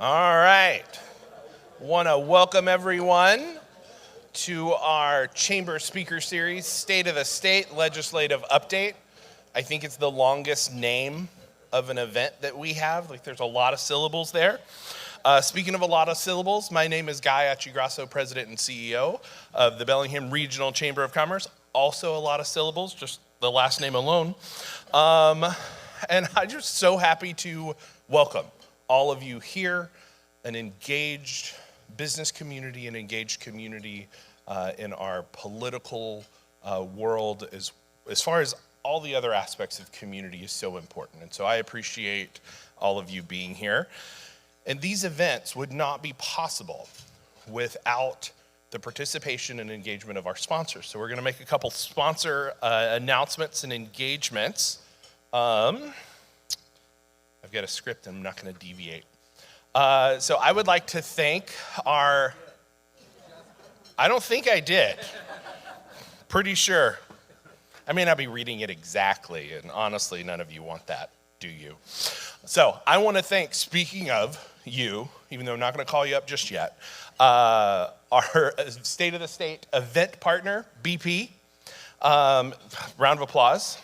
All right. Want to welcome everyone to our Chamber Speaker Series, State of the State Legislative Update. I think it's the longest name of an event that we have. Like, there's a lot of syllables there. Speaking of a lot of syllables, my name is Guy Achigrasso, President and CEO of the Bellingham Regional Chamber of Commerce. Also a lot of syllables, just the last name alone. And I'm just so happy to welcome all of you here, an engaged business community, an engaged community in our political world as far as all the other aspects of community is so important. And so I appreciate all of you being here. And these events would not be possible without the participation and engagement of our sponsors. So we're gonna make a couple sponsor announcements and engagements. I've got a script and I'm not gonna deviate. So I would like to thank I don't think I did. Pretty sure. I may not be reading it exactly, and honestly, none of you want that, do you? So I want to thank, speaking of you, even though I'm not going to call you up just yet, our State of the State event partner, BP. Round of applause.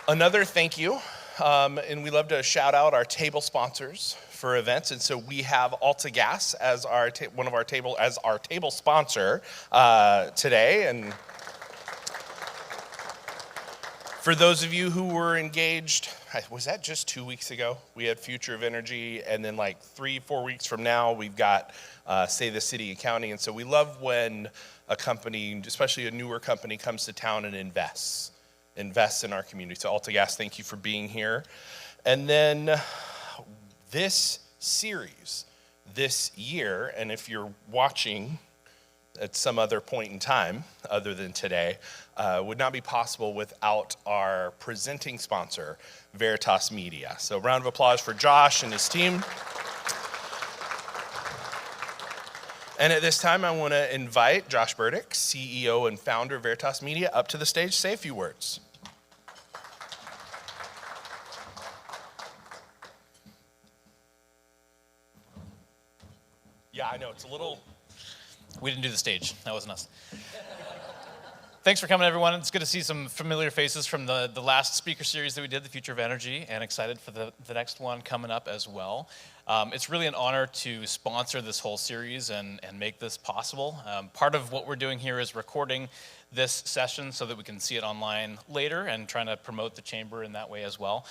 Another thank you, and we love to shout out our table sponsors for events, and so we have AltaGas as our table sponsor today. And for those of you who were engaged, was that just 2 weeks ago? We had Future of Energy, and then like 3-4 weeks from now, we've got Say the City and County. And so we love when a company, especially a newer company, comes to town and invests in our community. So AltaGas, thank you for being here. And then this series, this year, and if you're watching at some other point in time other than today, would not be possible without our presenting sponsor, Veritas Media. So round of applause for Josh and his team. And at this time, I want to invite Josh Burdick, CEO and founder of Veritas Media, up to the stage to say a few words. Yeah, I know, it's a little... We didn't do the stage. That wasn't us. Thanks for coming, everyone. It's good to see some familiar faces from the last speaker series that we did, the Future of Energy, and excited for the next one coming up as well. It's really an honor to sponsor this whole series and make this possible. Part of what we're doing here is recording this session so that we can see it online later and trying to promote the chamber in that way as well.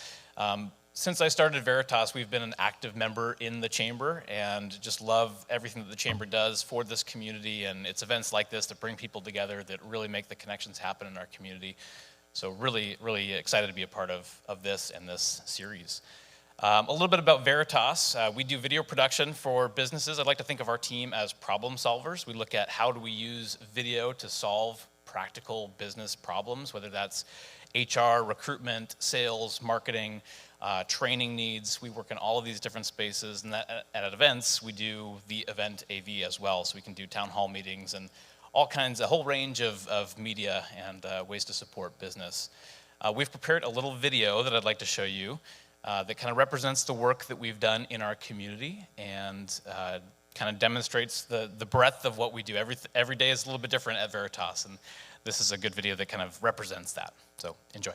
Since I started Veritas, we've been an active member in the chamber and just love everything that the chamber does for this community, and it's events like this that bring people together that really make the connections happen in our community. So really, really excited to be a part of this and this series. A little bit about Veritas. We do video production for businesses. I'd like to think of our team as problem solvers. We look at how do we use video to solve practical business problems, whether that's HR, recruitment, sales, marketing, training needs. We work in all of these different spaces, and at events, we do the event AV as well, so we can do town hall meetings and all kinds, a whole range of media and ways to support business. We've prepared a little video that I'd like to show you that kind of represents the work that we've done in our community and kind of demonstrates the breadth of what we do. Every day is a little bit different at Veritas, and this is a good video that kind of represents that. So enjoy.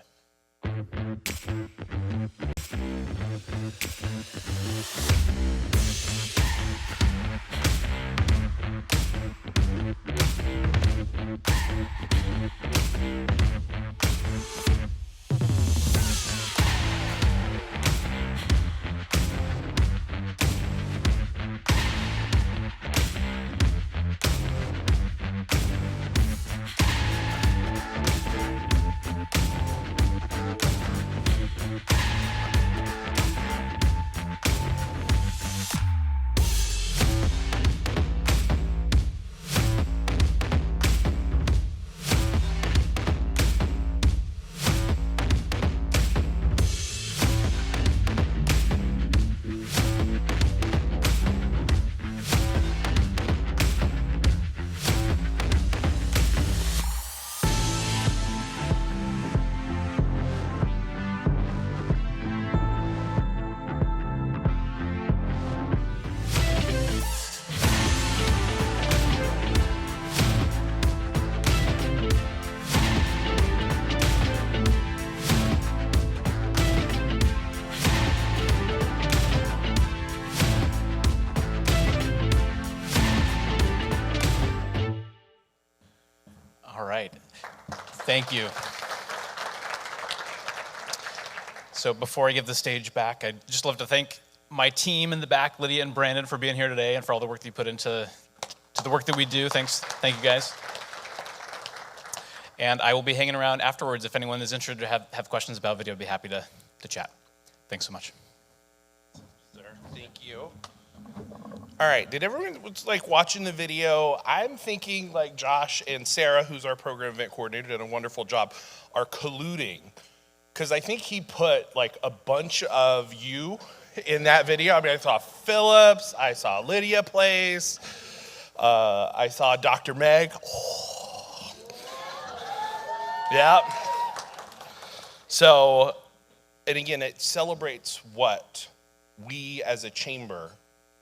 Thank you. So before I give the stage back, I'd just love to thank my team in the back, Lydia and Brandon, for being here today and for all the work that you put into the work that we do. Thank you guys. And I will be hanging around afterwards. If anyone is interested to have questions about video, I'd be happy to chat. Thanks so much. Sir, thank you. All right, did everyone was like watching the video? I'm thinking like Josh and Sarah, who's our program event coordinator, did a wonderful job, are colluding. Because I think he put like a bunch of you in that video. I mean, I saw Phillips, I saw Lydia Place, I saw Dr. Meg. Oh. Yeah. So, and again, it celebrates what we as a chamber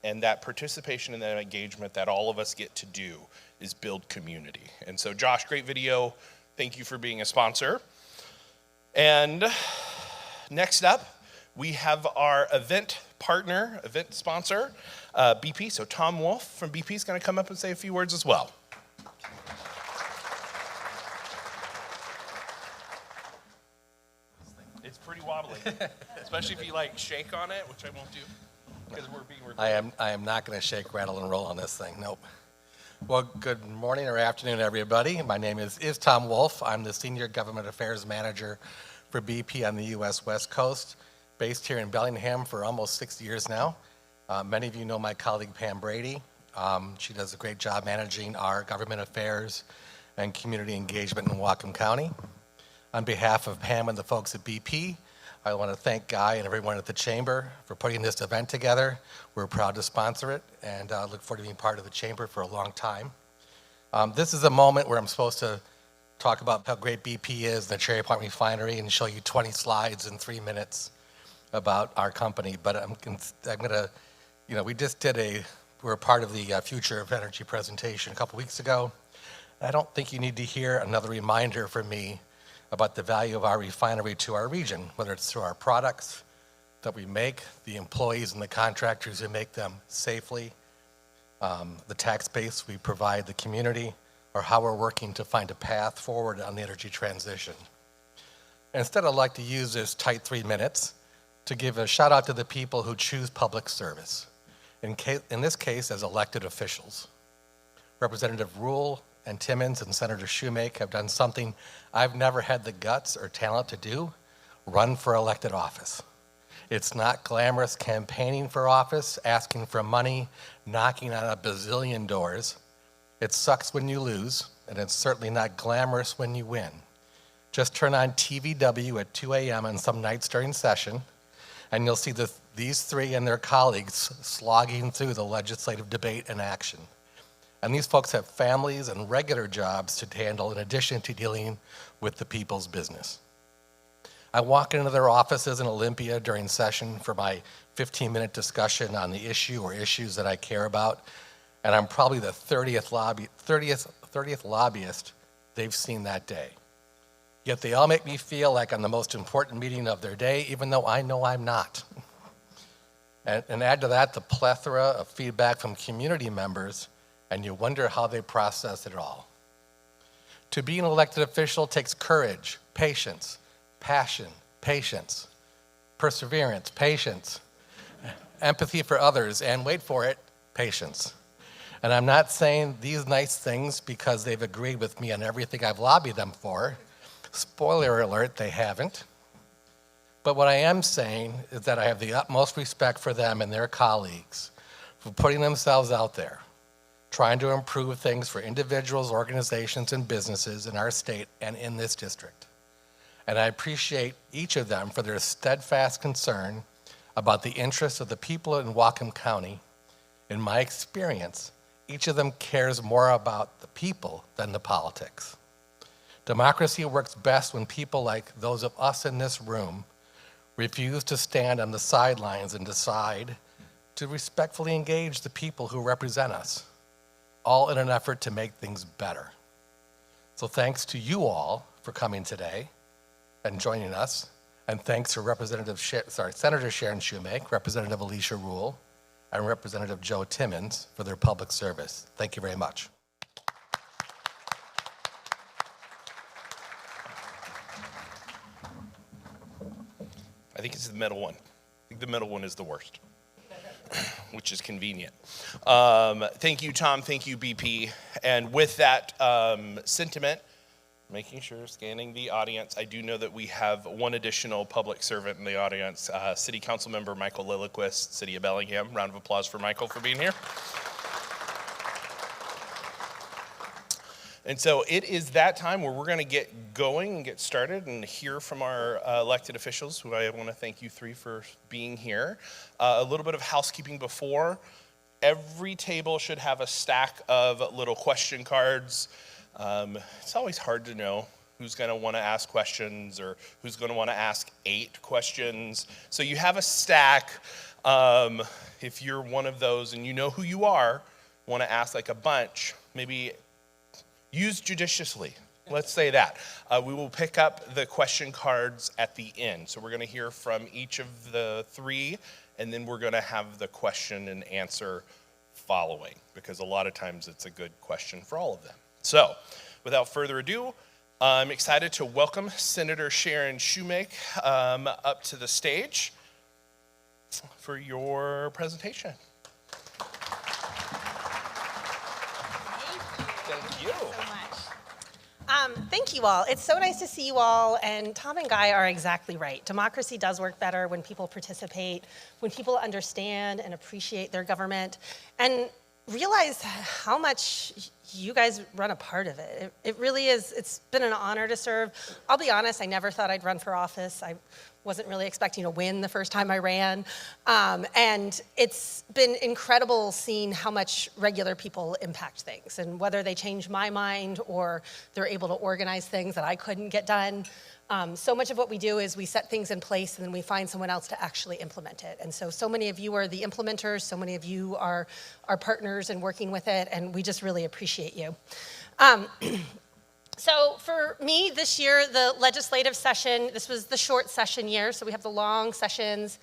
and that participation and that engagement that all of us get to do is build community. And so, Josh, great video. Thank you for being a sponsor. And next up, we have our event sponsor, BP. So Tom Wolf from BP is going to come up and say a few words as well. It's pretty wobbly, especially if you like shake on it, which I won't do because we're being recorded. I am not going to shake, rattle, and roll on this thing. Nope. Well, good morning or afternoon, everybody. My name is Tom Wolf. I'm the Senior Government Affairs Manager for BP on the U.S. West Coast, based here in Bellingham for almost 6 years now. Many of you know my colleague Pam Brady. She does a great job managing our government affairs and community engagement in Whatcom County. On behalf of Pam and the folks at BP, I want to thank Guy and everyone at the Chamber for putting this event together. We're proud to sponsor it and look forward to being part of the Chamber for a long time. This is a moment where I'm supposed to talk about how great BP is, the Cherry Point Refinery, and show you 20 slides in 3 minutes about our company. But I'm gonna, we're part of the Future of Energy presentation a couple weeks ago. I don't think you need to hear another reminder from me about the value of our refinery to our region, whether it's through our products that we make, the employees and the contractors who make them safely, the tax base we provide the community, or how we're working to find a path forward on the energy transition. Instead, I'd like to use this tight 3 minutes to give a shout out to the people who choose public service, in this case as elected officials. Representative Rule and Timmons and Senator Shewmake have done something I've never had the guts or talent to do, run for elected office. It's not glamorous campaigning for office, asking for money, knocking on a bazillion doors. It sucks when you lose, and it's certainly not glamorous when you win. Just turn on TVW at 2 a.m. on some nights during session, and you'll see these three and their colleagues slogging through the legislative debate and action. And these folks have families and regular jobs to handle in addition to dealing with the people's business. I walk into their offices in Olympia during session for my 15-minute discussion on the issue or issues that I care about, and I'm probably the 30th lobbyist they've seen that day. Yet they all make me feel like I'm the most important meeting of their day, even though I know I'm not. And add to that the plethora of feedback from community members, and you wonder how they process it all. To be an elected official takes courage, patience, passion, patience, perseverance, patience, empathy for others, and wait for it, patience. And I'm not saying these nice things because they've agreed with me on everything I've lobbied them for. Spoiler alert, they haven't. But what I am saying is that I have the utmost respect for them and their colleagues for putting themselves out there, trying to improve things for individuals, organizations, and businesses in our state and in this district. And I appreciate each of them for their steadfast concern about the interests of the people in Whatcom County. In my experience, each of them cares more about the people than the politics. Democracy works best when people like those of us in this room refuse to stand on the sidelines and decide to respectfully engage the people who represent us, all in an effort to make things better. So thanks to you all for coming today and joining us, and thanks to Senator Sharon Shewmake, Representative Alicia Rule, and Representative Joe Timmons for their public service. Thank you very much. I think it's the middle one. I think the middle one is the worst, which is convenient. Thank you, Tom. Thank you, BP. And with that sentiment, making sure, scanning the audience, I do know that we have one additional public servant in the audience, City Council Member Michael Lilliquist, City of Bellingham. Round of applause for Michael for being here. And so it is that time where we're going to get going and get started and hear from our elected officials, who I want to thank you three for being here. A little bit of housekeeping before. Every table should have a stack of little question cards. It's always hard to know who's going to want to ask questions or who's going to want to ask 8 questions. So you have a stack. If you're one of those and you know who you are, want to ask like a bunch, maybe use judiciously. Let's say that. We will pick up the question cards at the end. So we're going to hear from each of the 3, and then we're going to have the question and answer following, because a lot of times it's a good question for all of them. So without further ado, I'm excited to welcome Senator Sharon Shewmake up to the stage for your presentation. Thank you. Thank you all. It's so nice to see you all, and Tom and Guy are exactly right. Democracy does work better when people participate, when people understand and appreciate their government, and realize how much you guys run a part of it. It really is, it's been an honor to serve. I'll be honest, I never thought I'd run for office. I wasn't really expecting to win the first time I ran. And it's been incredible seeing how much regular people impact things, and whether they change my mind or they're able to organize things that I couldn't get done. So much of what we do is we set things in place and then we find someone else to actually implement it. And so many of you are the implementers, so many of you are our partners in working with it, and we just really appreciate you. So for me this year, the legislative session, this was the short session year, so we have the long sessions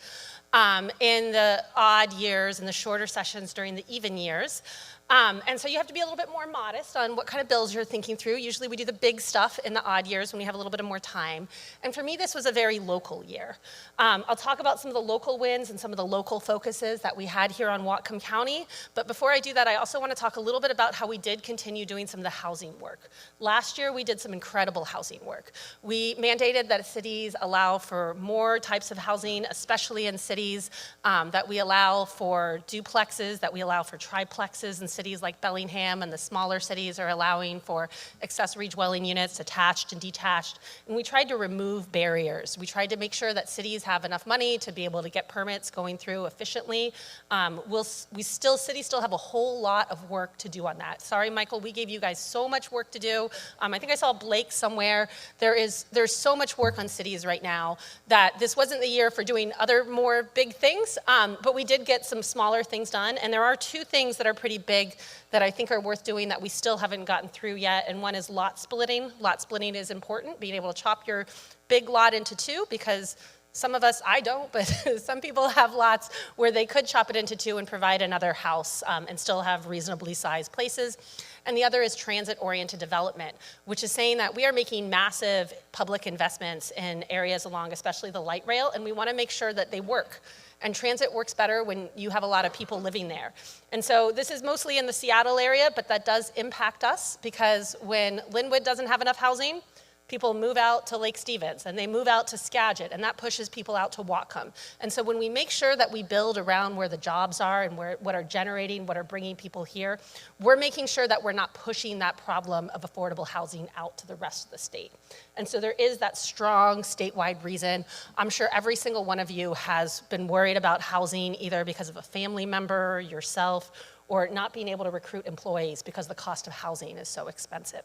in the odd years and the shorter sessions during the even years. And so you have to be a little bit more modest on what kind of bills you're thinking through. Usually we do the big stuff in the odd years when we have a little bit of more time. And for me, this was a very local year. I'll talk about some of the local wins and some of the local focuses that we had here on Whatcom County. But before I do that, I also want to talk a little bit about how we did continue doing some of the housing work. Last year, we did some incredible housing work. We mandated that cities allow for more types of housing, especially in cities that we allow for duplexes, that we allow for triplexes, and cities like Bellingham and the smaller cities are allowing for accessory dwelling units, attached and detached. And we tried to remove barriers. We tried to make sure that cities have enough money to be able to get permits going through efficiently. Cities still have a whole lot of work to do on that. Sorry, Michael, we gave you guys so much work to do. I think I saw Blake somewhere. There's so much work on cities right now that this wasn't the year for doing other more big things, but we did get some smaller things done. And there are 2 things that are pretty big that I think are worth doing that we still haven't gotten through yet, and one is lot splitting. Lot splitting is important, being able to chop your big lot into 2, because some of us, I don't, but some people have lots where they could chop it into 2 and provide another house and still have reasonably sized places. And the other is transit-oriented development, which is saying that we are making massive public investments in areas along, especially the light rail, and we want to make sure that they work. And transit works better when you have a lot of people living there. And so this is mostly in the Seattle area, but that does impact us, because when Linwood doesn't have enough housing, people move out to Lake Stevens, and they move out to Skagit, and that pushes people out to Whatcom. And so when we make sure that we build around where the jobs are and what are generating, what are bringing people here, we're making sure that we're not pushing that problem of affordable housing out to the rest of the state. And so there is that strong statewide reason. I'm sure every single one of you has been worried about housing, either because of a family member, yourself, or not being able to recruit employees because the cost of housing is so expensive.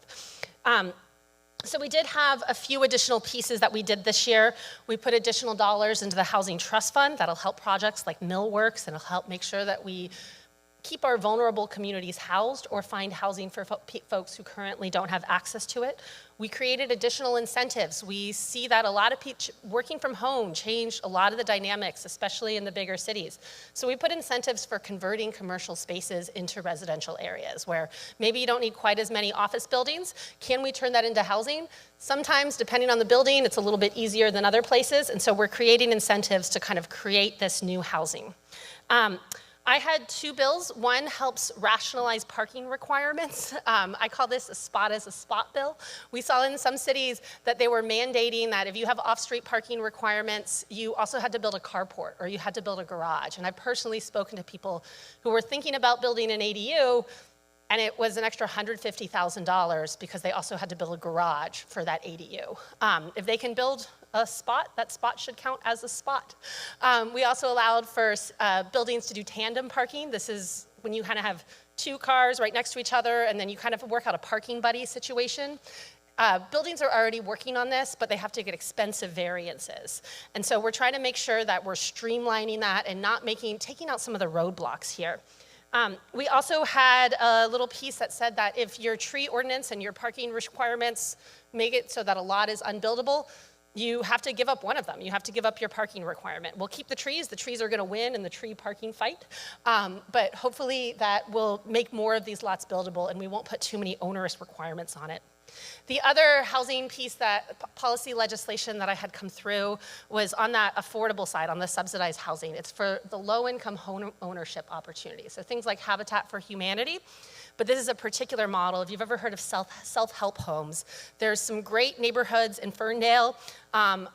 So we did have a few additional pieces that we did this year. We put additional dollars into the Housing Trust Fund that'll help projects like Millworks, and it'll help make sure that we keep our vulnerable communities housed or find housing for folks who currently don't have access to it. We created additional incentives. We see that a lot of people working from home changed a lot of the dynamics, especially in the bigger cities. So we put incentives for converting commercial spaces into residential areas where maybe you don't need quite as many office buildings. Can we turn that into housing? Sometimes, depending on the building, it's a little bit easier than other places. And so we're creating incentives to kind of create this new housing. I had two bills. One helps rationalize parking requirements. I call this a spot as a spot bill. We saw in some cities that they were mandating that if you have off-street parking requirements, you also had to build a carport or you had to build a garage. And I've personally spoken to people who were thinking about building an ADU, and it was an extra $150,000 because they also had to build a garage for that ADU. If they can build a spot, that spot should count as a spot. We also allowed for buildings to do tandem parking. This is when you kind of have two cars right next to each other and then you kind of work out a parking buddy situation. Buildings are already working on this, but they have to get expensive variances. And so we're trying to make sure that we're streamlining that and not taking out some of the roadblocks here. We also had a little piece that said that if your tree ordinance and your parking requirements make it so that a lot is unbuildable, you have to give up one of them. You have to give up your parking requirement. We'll keep the trees. The trees are going to win in the tree parking fight. But hopefully that will make more of these lots buildable and we won't put too many onerous requirements on it. The other housing piece, that policy legislation that I had come through, was on that affordable side, on the subsidized housing. It's for the low-income home ownership opportunities. So things like Habitat for Humanity. But this is a particular model. If you've ever heard of self-help homes, there's some great neighborhoods in Ferndale. What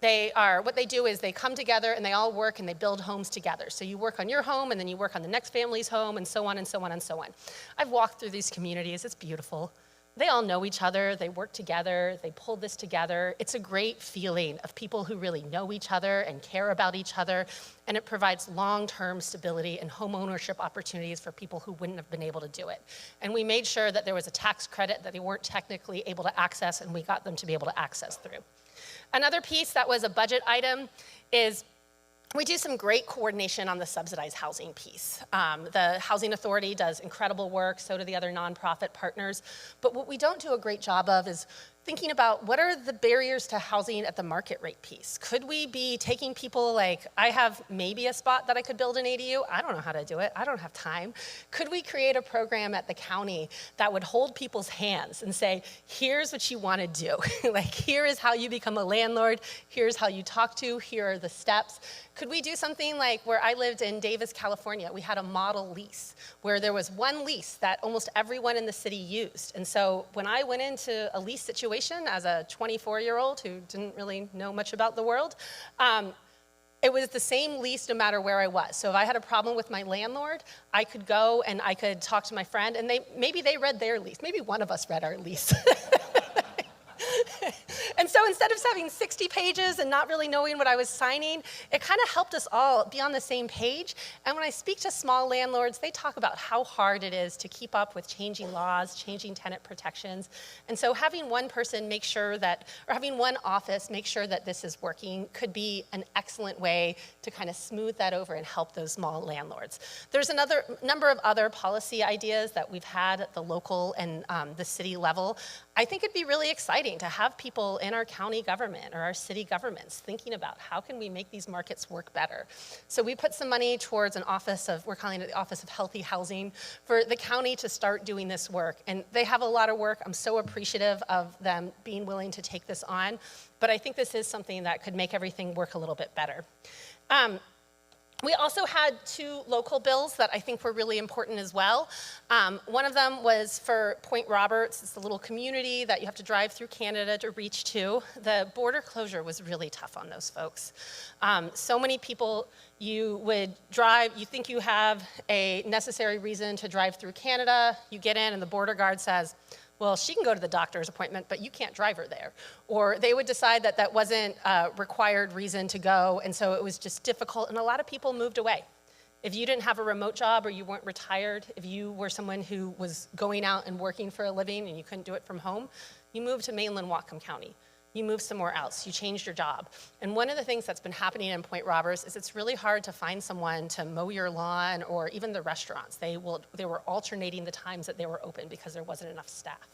they do is they come together and they all work and they build homes together. So you work on your home and then you work on the next family's home and so on and so on and so on. I've walked through these communities. It's beautiful. They all know each other, they work together, they pull this together. It's a great feeling of people who really know each other and care about each other, and it provides long-term stability and home ownership opportunities for people who wouldn't have been able to do it. And we made sure that there was a tax credit that they weren't technically able to access, and we got them to be able to access through. Another piece that was a budget item is we do some great coordination on the subsidized housing piece. The Housing Authority does incredible work, so do the other nonprofit partners. But what we don't do a great job of is thinking about what are the barriers to housing at the market rate piece. Could we be taking people like, I have maybe a spot that I could build an ADU, I don't know how to do it, I don't have time. Could we create a program at the county that would hold people's hands and say, here's what you want to do. Like, here is how you become a landlord, here's how you talk to, here are the steps. Could we do something like where I lived in Davis, California, we had a model lease where there was one lease that almost everyone in the city used. And so when I went into a lease situation as a 24-year-old who didn't really know much about the world, it was the same lease no matter where I was. So if I had a problem with my landlord, I could go and I could talk to my friend and maybe they read their lease. Maybe one of us read our lease. And so instead of having 60 pages and not really knowing what I was signing, it kind of helped us all be on the same page. And when I speak to small landlords, they talk about how hard it is to keep up with changing laws, changing tenant protections. And so having one person make sure that, or having one office make sure that this is working could be an excellent way to kind of smooth that over and help those small landlords. There's another number of other policy ideas that we've had at the local and the city level. I think it'd be really exciting to have people in our county government or our city governments thinking about how can we make these markets work better. So we put some money towards an office of, we're calling it the Office of Healthy Housing, for the county to start doing this work. And they have a lot of work. I'm so appreciative of them being willing to take this on. But I think this is something that could make everything work a little bit better. We also had two local bills that I think were really important as well. One of them was for Point Roberts. It's a little community that you have to drive through Canada to reach to. The border closure was really tough on those folks. So many people, you would drive, you think you have a necessary reason to drive through Canada, you get in and the border guard says, well, she can go to the doctor's appointment, but you can't drive her there. Or they would decide that that wasn't a required reason to go, and so it was just difficult, and a lot of people moved away. If you didn't have a remote job or you weren't retired, if you were someone who was going out and working for a living and you couldn't do it from home, you moved to mainland Whatcom County. you move somewhere else, you changed your job. And one of the things that's been happening in Point Roberts is it's really hard to find someone to mow your lawn, or even the restaurants. They were alternating the times that they were open because there wasn't enough staff.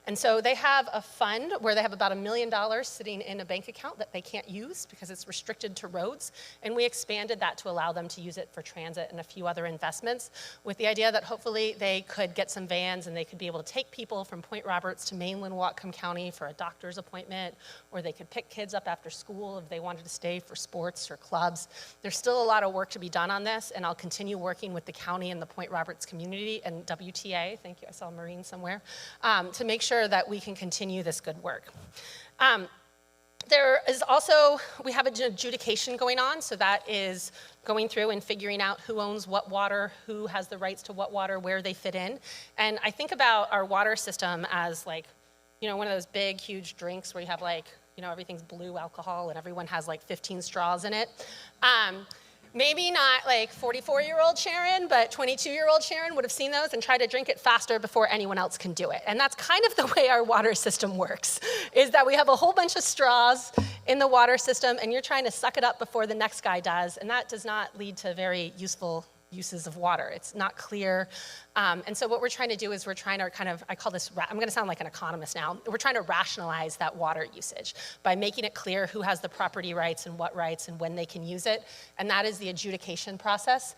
And so they have a fund where they have about $1 million sitting in a bank account that they can't use because it's restricted to roads. And we expanded that to allow them to use it for transit and a few other investments, with the idea that hopefully they could get some vans and they could be able to take people from Point Roberts to mainland Whatcom County for a doctor's appointment, or they could pick kids up after school if they wanted to stay for sports or clubs. There's still a lot of work to be done on this, and I'll continue working with the county and the Point Roberts community and WTA, thank you, I saw a Marine somewhere, to make sure that we can continue this good work. There is also, we have an adjudication going on, so that is going through and figuring out who owns what water, who has the rights to what water, where they fit in. And I think about our water system as like, you know, one of those big, huge drinks where you have like, you know, everything's blue alcohol and everyone has like 15 straws in it. Maybe not like 44-year-old Sharon, but 22-year-old Sharon would have seen those and tried to drink it faster before anyone else can do it. And that's kind of the way our water system works, is that we have a whole bunch of straws in the water system, and you're trying to suck it up before the next guy does, and that does not lead to very useful uses of water. It's not clear. And so what we're trying to do is we're trying to kind of, I call this, I'm gonna sound like an economist now, we're trying to rationalize that water usage by making it clear who has the property rights and what rights and when they can use it, and that is the adjudication process.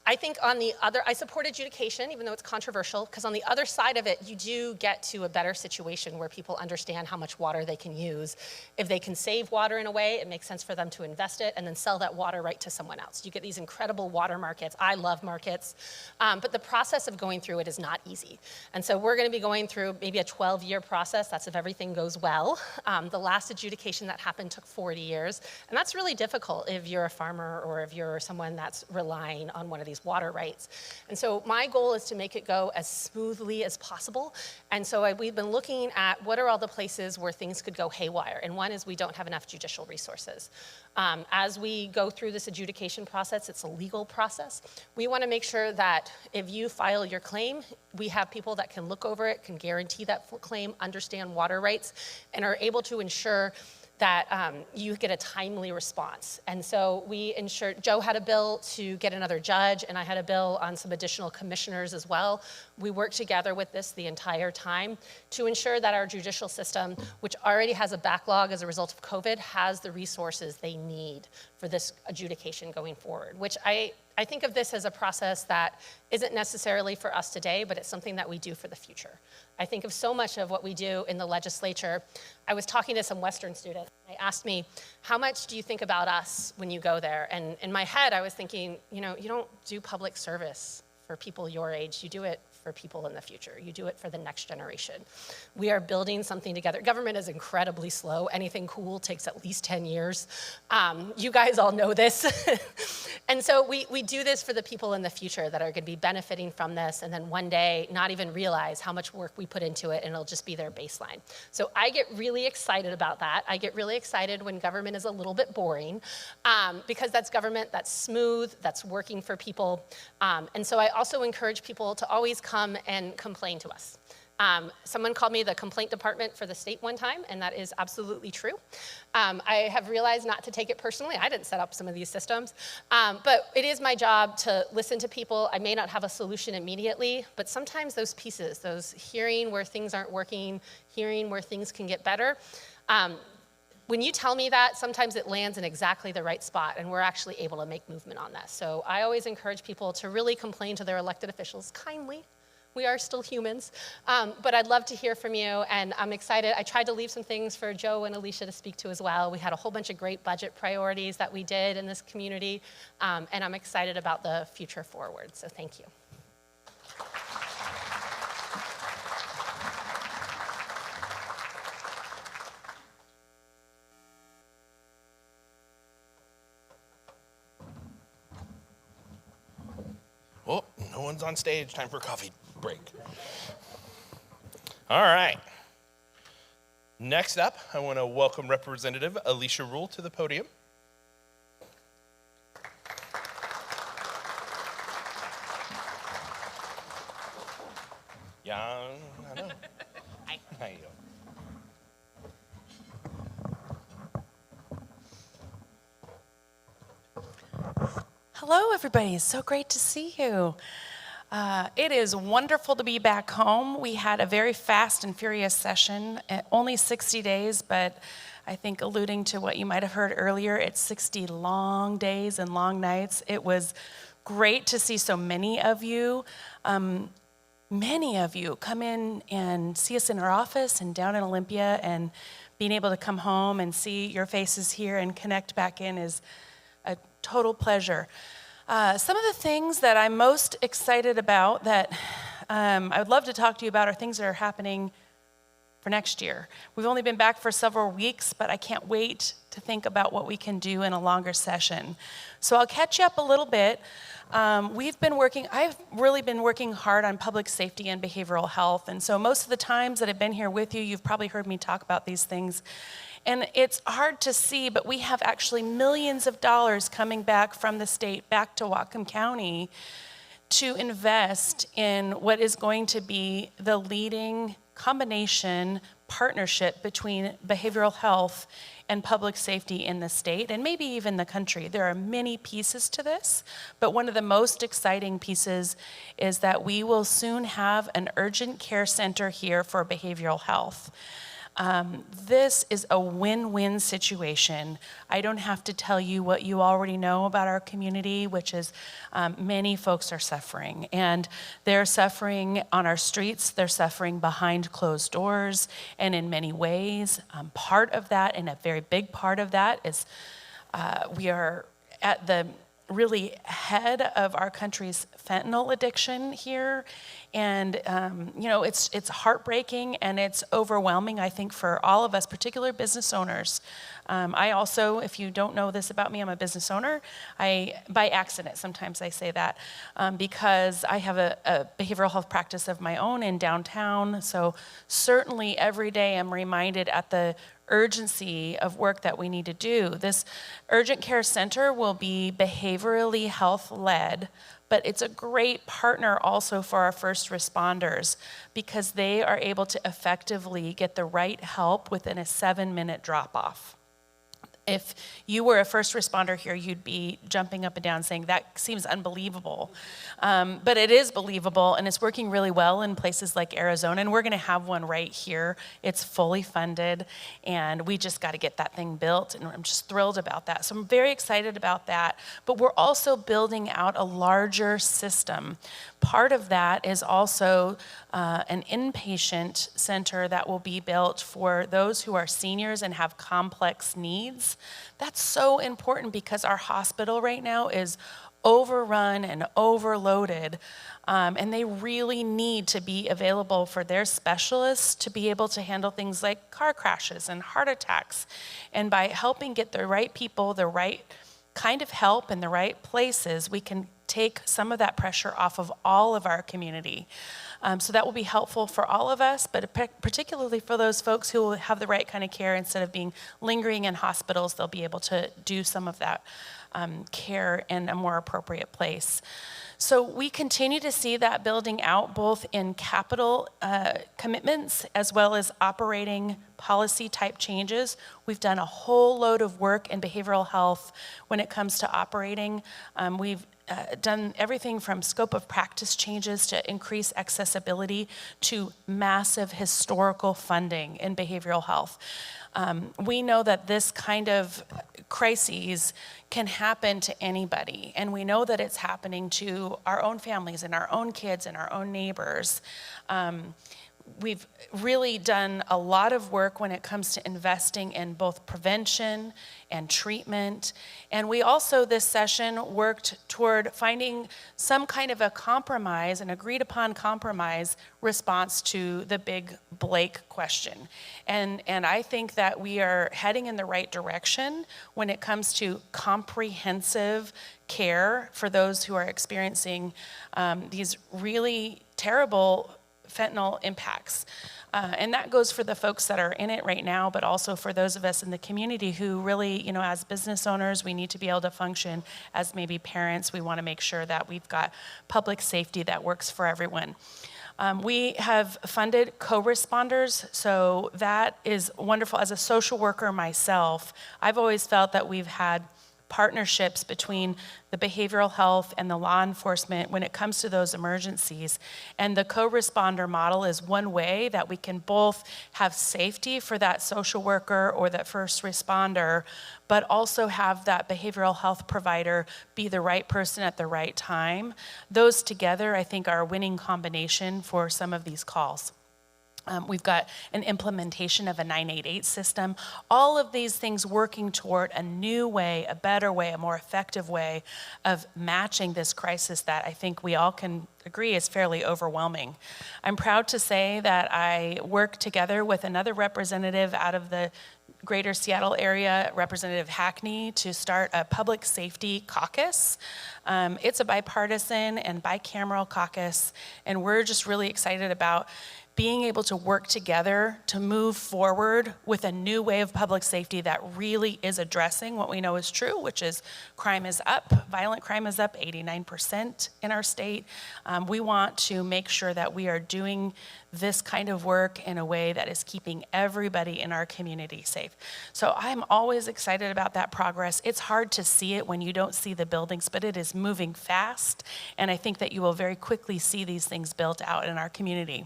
I think on the other, I support adjudication, even though it's controversial, because on the other side of it, you do get to a better situation where people understand how much water they can use. If they can save water in a way, it makes sense for them to invest it and then sell that water right to someone else. You get these incredible water markets. I love markets, but the process of going through it is not easy. And so we're gonna be going through maybe a 12-year process. That's if everything goes well. The last adjudication that happened took 40 years, and that's really difficult if you're a farmer or if you're someone that's relying on one of these water rights. And so my goal is to make it go as smoothly as possible. And so we've been looking at what are all the places where things could go haywire. And one is we don't have enough judicial resources. As we go through this adjudication process, it's a legal process. We want to make sure that if you file your claim, we have people that can look over it, can guarantee that claim, understand water rights, and are able to ensure that you get a timely response. And so we ensured, Joe had a bill to get another judge, and I had a bill on some additional commissioners as well. We worked together with this the entire time to ensure that our judicial system, which already has a backlog as a result of COVID, has the resources they need for this adjudication going forward, which I think of this as a process that isn't necessarily for us today, but it's something that we do for the future. I think of so much of what we do in the legislature. I was talking to some Western students. They asked me, how much do you think about us when you go there? And in my head, I was thinking, you know, you don't do public service for people your age. You do it for people in the future. You do it for the next generation. We are building something together. Government is incredibly slow. Anything cool takes at least 10 years. You guys all know this. And so we do this for the people in the future that are gonna be benefiting from this, and then one day not even realize how much work we put into it, and it'll just be their baseline. So I get really excited about that. I get really excited when government is a little bit boring, because that's government that's smooth, that's working for people. And so I also encourage people to always come and complain to us. Someone called me the complaint department for the state one time, and that is absolutely true. I have realized not to take it personally. I didn't set up some of these systems, but it is my job to listen to people. I may not have a solution immediately, but sometimes those pieces, those hearing where things aren't working, hearing where things can get better, when you tell me that, sometimes it lands in exactly the right spot, and we're actually able to make movement on that. So I always encourage people to really complain to their elected officials kindly. We are still humans, but I'd love to hear from you, and I'm excited. I tried to leave some things for Joe and Alicia to speak to as well. We had a whole bunch of great budget priorities that we did in this community, and I'm excited about the future forward, so thank you. Oh, no one's on stage. Time for a coffee break. All right. Next up, I want to welcome Representative Alicia Rule to the podium. Yeah, I know. Hi. How you Hello, everybody. It's so great to see you. It is wonderful to be back home. We had a very fast and furious session, only 60 days, but I think alluding to what you might have heard earlier, it's 60 long days and long nights. It was great to see so many of you. Many of you come in and see us in our office and down in Olympia, and being able to come home and see your faces here and connect back in is a total pleasure. Some of the things that I'm most excited about that I would love to talk to you about are things that are happening for next year. We've only been back for several weeks, but I can't wait to think about what we can do in a longer session. So I'll catch you up a little bit. I've really been working hard on public safety and behavioral health. And so most of the times that I've been here with you, you've probably heard me talk about these things. And it's hard to see, but we have actually millions of dollars coming back from the state, back to Whatcom County, to invest in what is going to be the leading combination partnership between behavioral health and public safety in the state, and maybe even the country. There are many pieces to this, but one of the most exciting pieces is that we will soon have an urgent care center here for behavioral health. This is a win-win situation. I don't have to tell you what you already know about our community, which is many folks are suffering. And they're suffering on our streets, they're suffering behind closed doors, and in many ways. Part of that, and a very big part of that, is we are at the really head of our country's fentanyl addiction here. And, it's heartbreaking and it's overwhelming, I think, for all of us, particular business owners. I also, if you don't know this about me, I'm a business owner. By accident, sometimes I say that, because I have a behavioral health practice of my own in downtown. So certainly every day I'm reminded at the urgency of work that we need to do. This urgent care center will be behaviorally health led, but it's a great partner also for our first responders because they are able to effectively get the right help within a 7-minute drop-off. If you were a first responder here, you'd be jumping up and down saying, that seems unbelievable. But it is believable, and it's working really well in places like Arizona, and we're gonna have one right here. It's fully funded, and we just gotta get that thing built, and I'm just thrilled about that. So I'm very excited about that, but we're also building out a larger system. Part of that is also an inpatient center that will be built for those who are seniors and have complex needs. That's so important because our hospital right now is overrun and overloaded, and they really need to be available for their specialists to be able to handle things like car crashes and heart attacks. And by helping get the right people, the right kind of help in the right places, we can take some of that pressure off of all of our community. So that will be helpful for all of us, but particularly for those folks who will have the right kind of care. Instead of being lingering in hospitals, they'll be able to do some of that care in a more appropriate place. So we continue to see that building out both in capital commitments as well as operating policy type changes. We've done a whole load of work in behavioral health when it comes to operating. We've done everything from scope of practice changes to increase accessibility to massive historical funding in behavioral health. We know that this kind of crises can happen to anybody, and we know that it's happening to our own families and our own kids and our own neighbors. We've really done a lot of work when it comes to investing in both prevention and treatment. And we also this session worked toward finding some kind of a compromise, an agreed upon compromise response to the big Blake question. And I think that we are heading in the right direction when it comes to comprehensive care for those who are experiencing these really terrible fentanyl impacts. And that goes for the folks that are in it right now, but also for those of us in the community who really, as business owners, we need to be able to function. As maybe parents, we want to make sure that we've got public safety that works for everyone. We have funded co-responders, so that is wonderful. As a social worker myself, I've always felt that we've had partnerships between the behavioral health and the law enforcement when it comes to those emergencies. And the co-responder model is one way that we can both have safety for that social worker or that first responder, but also have that behavioral health provider be the right person at the right time. Those together, I think, are a winning combination for some of these calls. We've got an implementation of a 988 system. All of these things working toward a new way, a better way, a more effective way of matching this crisis that I think we all can agree is fairly overwhelming. I'm proud to say that I work together with another representative out of the Greater Seattle area, Representative Hackney, to start a public safety caucus. It's a bipartisan and bicameral caucus, and we're just really excited about being able to work together to move forward with a new way of public safety that really is addressing what we know is true, which is crime is up, violent crime is up 89% in our state. We want to make sure that we are doing this kind of work in a way that is keeping everybody in our community safe. So I'm always excited about that progress. It's hard to see it when you don't see the buildings, but it is moving fast, and I think that you will very quickly see these things built out in our community.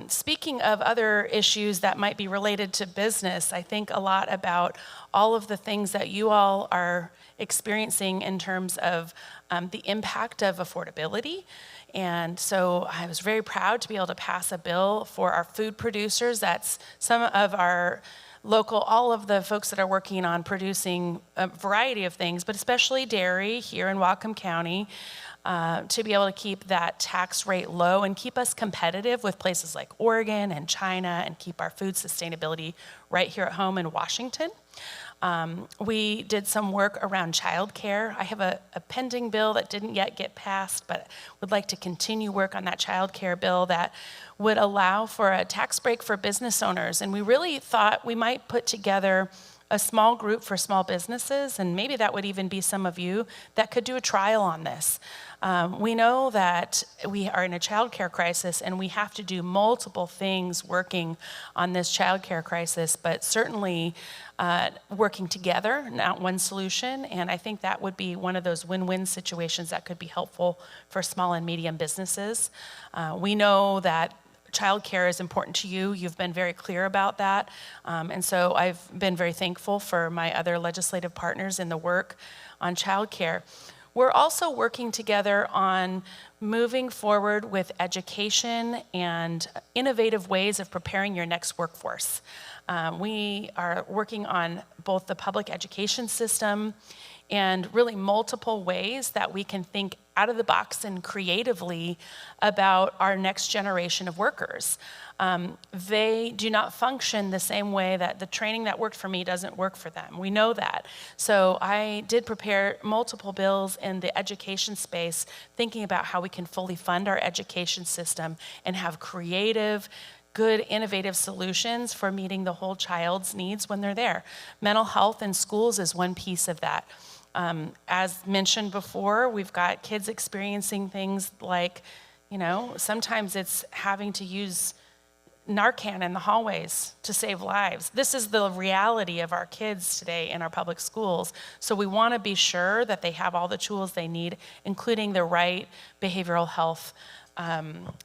Speaking of other issues that might be related to business, I think a lot about all of the things that you all are experiencing in terms of the impact of affordability. And so I was very proud to be able to pass a bill for our food producers. That's some of our local, all of the folks that are working on producing a variety of things, but especially dairy here in Whatcom County, to be able to keep that tax rate low and keep us competitive with places like Oregon and China and keep our food sustainability right here at home in Washington. We did some work around childcare. I have a pending bill that didn't yet get passed, but would like to continue work on that childcare bill that would allow for a tax break for business owners. And we really thought we might put together a small group for small businesses, and maybe that would even be some of you that could do a trial on this. We know that we are in a childcare crisis and we have to do multiple things working on this childcare crisis, but certainly working together, not one solution. And I think that would be one of those win-win situations that could be helpful for small and medium businesses. We know that childcare is important to you. You've been very clear about that. And so I've been very thankful for my other legislative partners in the work on childcare. We're also working together on moving forward with education and innovative ways of preparing your next workforce. We are working on both the public education system and really multiple ways that we can think out of the box and creatively about our next generation of workers. They do not function the same way that the training that worked for me doesn't work for them. We know that. So I did prepare multiple bills in the education space, thinking about how we can fully fund our education system and have creative, good, innovative solutions for meeting the whole child's needs when they're there. Mental health in schools is one piece of that. As mentioned before, we've got kids experiencing things like, sometimes it's having to use Narcan in the hallways to save lives. This is the reality of our kids today in our public schools. So we want to be sure that they have all the tools they need, including the right behavioral health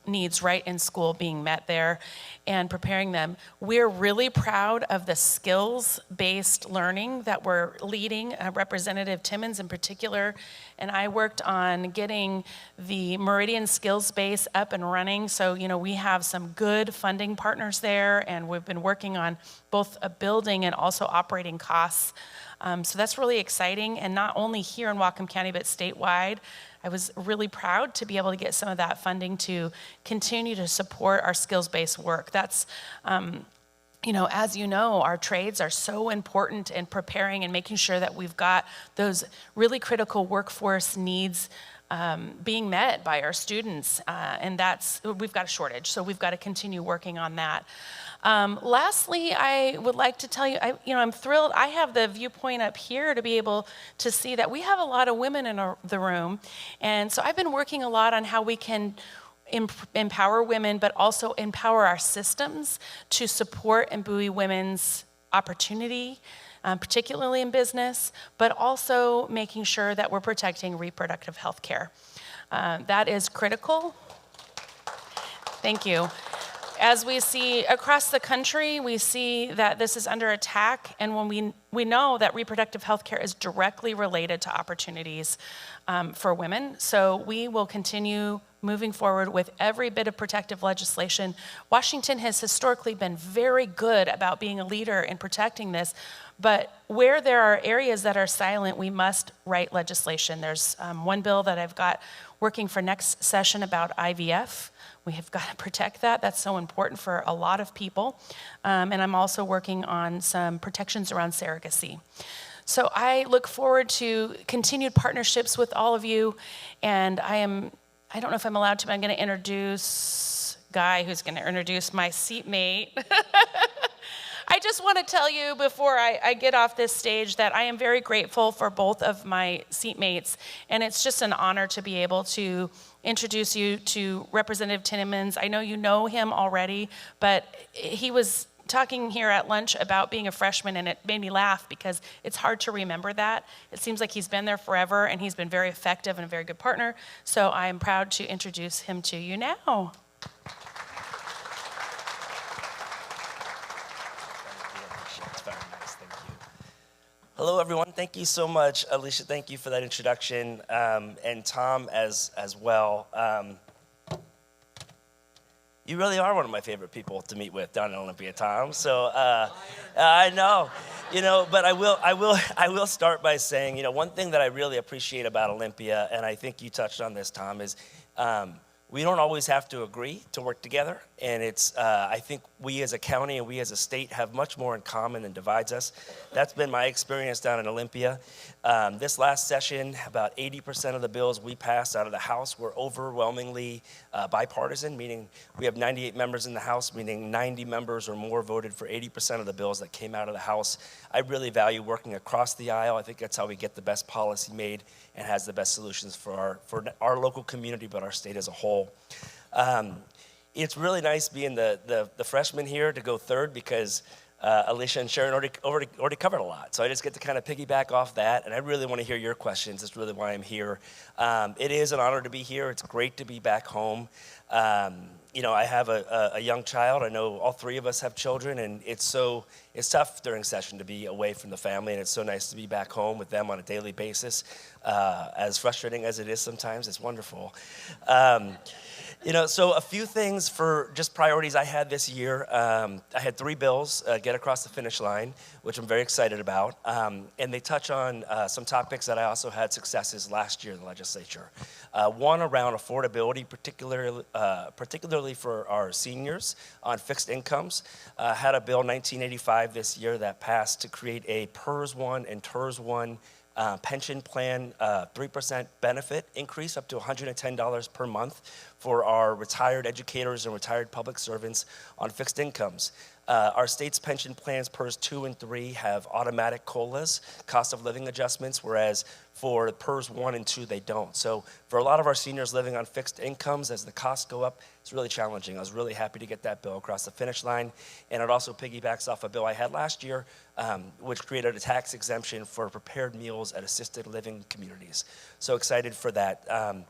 needs right in school being met there and preparing them. We're really proud of the skills-based learning that we're leading, Representative Timmons in particular, and I worked on getting the Meridian Skills Base up and running. So, we have some good funding partners there, and we've been working on both a building and also operating costs. So that's really exciting, and not only here in Whatcom County, but statewide. I was really proud to be able to get some of that funding to continue to support our skills-based work. That's, as you know, our trades are so important in preparing and making sure that we've got those really critical workforce needs being met by our students, and we've got a shortage, so we've got to continue working on that. Lastly, I would like to tell you, I'm thrilled. I have the viewpoint up here to be able to see that we have a lot of women in the room, and so I've been working a lot on how we can empower women, but also empower our systems to support and buoy women's opportunity, particularly in business, but also making sure that we're protecting reproductive health care. That is critical. Thank you. As we see across the country, we see that this is under attack, and when we know that reproductive health care is directly related to opportunities for women. So we will continue moving forward with every bit of protective legislation. Washington has historically been very good about being a leader in protecting this, but where there are areas that are silent, we must write legislation. There's one bill that I've got working for next session about IVF. We have got to protect that. That's so important for a lot of people. And I'm also working on some protections around surrogacy. So I look forward to continued partnerships with all of you. And I don't know if I'm allowed to, but I'm going to introduce Guy, who's going to introduce my seatmate. I just want to tell you before I get off this stage that I am very grateful for both of my seatmates. And it's just an honor to be able to introduce you to Representative Timmons. I know you know him already, but he was talking here at lunch about being a freshman, and it made me laugh because it's hard to remember that. It seems like he's been there forever, and he's been very effective and a very good partner. So I am proud to introduce him to you now. It's very nice, thank you. Hello, everyone. Thank you so much, Alicia. Thank you for that introduction, and Tom as well. You really are one of my favorite people to meet with down in Olympia, Tom. So I know, but I will start by saying, one thing that I really appreciate about Olympia, and I think you touched on this, Tom, is we don't always have to agree to work together. And I think we as a county and we as a state have much more in common than divides us. That's been my experience down in Olympia. This last session, about 80% of the bills we passed out of the House were overwhelmingly bipartisan, meaning we have 98 members in the House, meaning 90 members or more voted for 80% of the bills that came out of the House. I really value working across the aisle. I think that's how we get the best policy made and has the best solutions for our local community, but our state as a whole. It's really nice being the freshman here to go third because Alicia and Sharon already covered a lot. So I just get to kind of piggyback off that, and I really want to hear your questions. That's really why I'm here. It is an honor to be here. It's great to be back home. I have a young child. I know all three of us have children, and it's tough during session to be away from the family, and it's so nice to be back home with them on a daily basis. As frustrating as it is sometimes, it's wonderful. So a few things for just priorities I had this year. I had 3 bills get across the finish line, which I'm very excited about. And they touch on some topics that I also had successes last year in the legislature. One around affordability, particularly for our seniors on fixed incomes. Had a bill 1985 this year that passed to create a PERS 1 and TERS 1 pension plan 3% benefit increase up to $110 per month for our retired educators and retired public servants on fixed incomes. Our state's pension plans, PERS 2 and 3, have automatic COLAs, cost of living adjustments, whereas for PERS 1 and 2, they don't. So for a lot of our seniors living on fixed incomes, as the costs go up, it's really challenging. I was really happy to get that bill across the finish line. And it also piggybacks off a bill I had last year, which created a tax exemption for prepared meals at assisted living communities. So excited for that.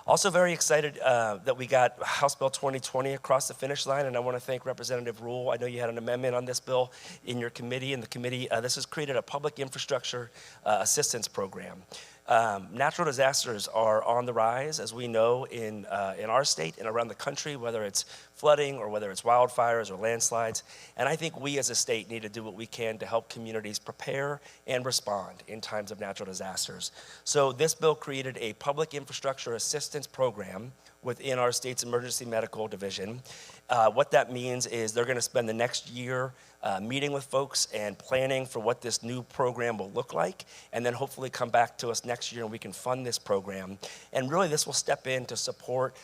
Also very excited that we got House Bill 2020 across the finish line, and I want to thank Representative Rule. I know you had an amendment on this bill in your committee. In the committee, this has created a public infrastructure assistance program. Natural disasters are on the rise, as we know, in our state and around the country, whether it's flooding or whether it's wildfires or landslides. And I think we as a state need to do what we can to help communities prepare and respond in times of natural disasters. So this bill created a public infrastructure assistance program within our state's emergency medical division. What that means is they're going to spend the next year meeting with folks and planning for what this new program will look like, and then hopefully come back to us next year and we can fund this program. And really this will step in to support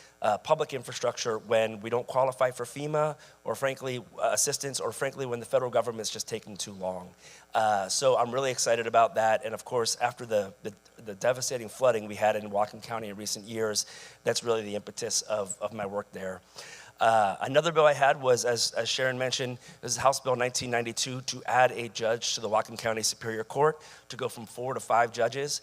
public infrastructure when we don't qualify for FEMA or frankly assistance, or frankly when the federal government's just taking too long. So I'm really excited about that. And of course, after the devastating flooding we had in Whatcom County in recent years, that's really the impetus of my work there. Another bill I had was, as Sharon mentioned, this is House Bill 1992 to add a judge to the Whatcom County Superior Court to go from 4 to 5 judges.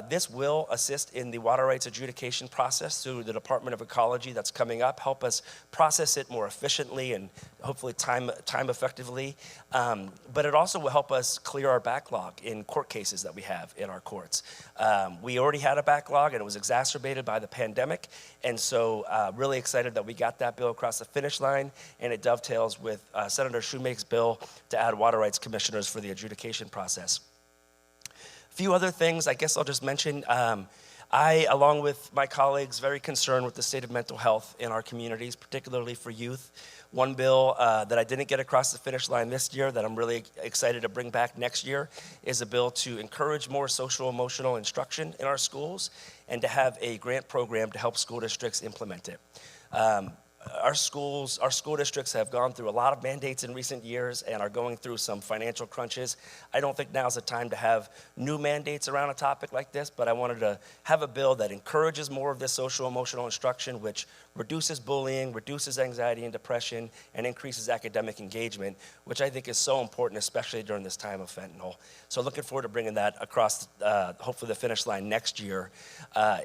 This will assist in the water rights adjudication process through the Department of Ecology that's coming up, help us process it more efficiently and hopefully time effectively. But it also will help us clear our backlog in court cases that we have in our courts. We already had a backlog and it was exacerbated by the pandemic. And so really excited that we got that bill across the finish line, and it dovetails with Senator Shewmake's bill to add water rights commissioners for the adjudication process. A few other things I guess I'll just mention. I, along with my colleagues, very concerned with the state of mental health in our communities, particularly for youth. One bill that I didn't get across the finish line this year that I'm really excited to bring back next year is a bill to encourage more social emotional instruction in our schools and to have a grant program to help school districts implement it. Our school districts have gone through a lot of mandates in recent years and are going through some financial crunches. I don't think now's the time to have new mandates around a topic like this, but I wanted to have a bill that encourages more of this social emotional instruction, which reduces bullying, reduces anxiety and depression, and increases academic engagement, which I think is so important, especially during this time of fentanyl. So looking forward to bringing that across, hopefully the finish line next year.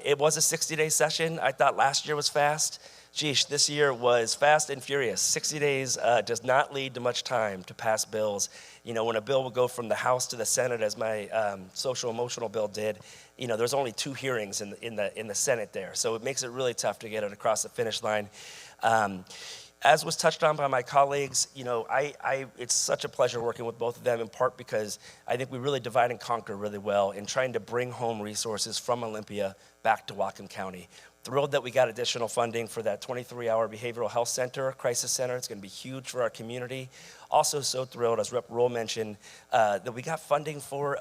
It was a 60-day session. I thought last year was fast. Geesh, this year was fast and furious. 60 days does not lead to much time to pass bills. You know, when a bill will go from the House to the Senate, as my social emotional bill did, you know, there's only 2 hearings in the Senate there. So it makes it really tough to get it across the finish line. As was touched on by my colleagues, you know, it's such a pleasure working with both of them, in part because I think we really divide and conquer really well in trying to bring home resources from Olympia back to Whatcom County. Thrilled that we got additional funding for that 23-hour behavioral health center, crisis center. It's going to be huge for our community. Also so thrilled, as Rep. Rule mentioned, that we got funding for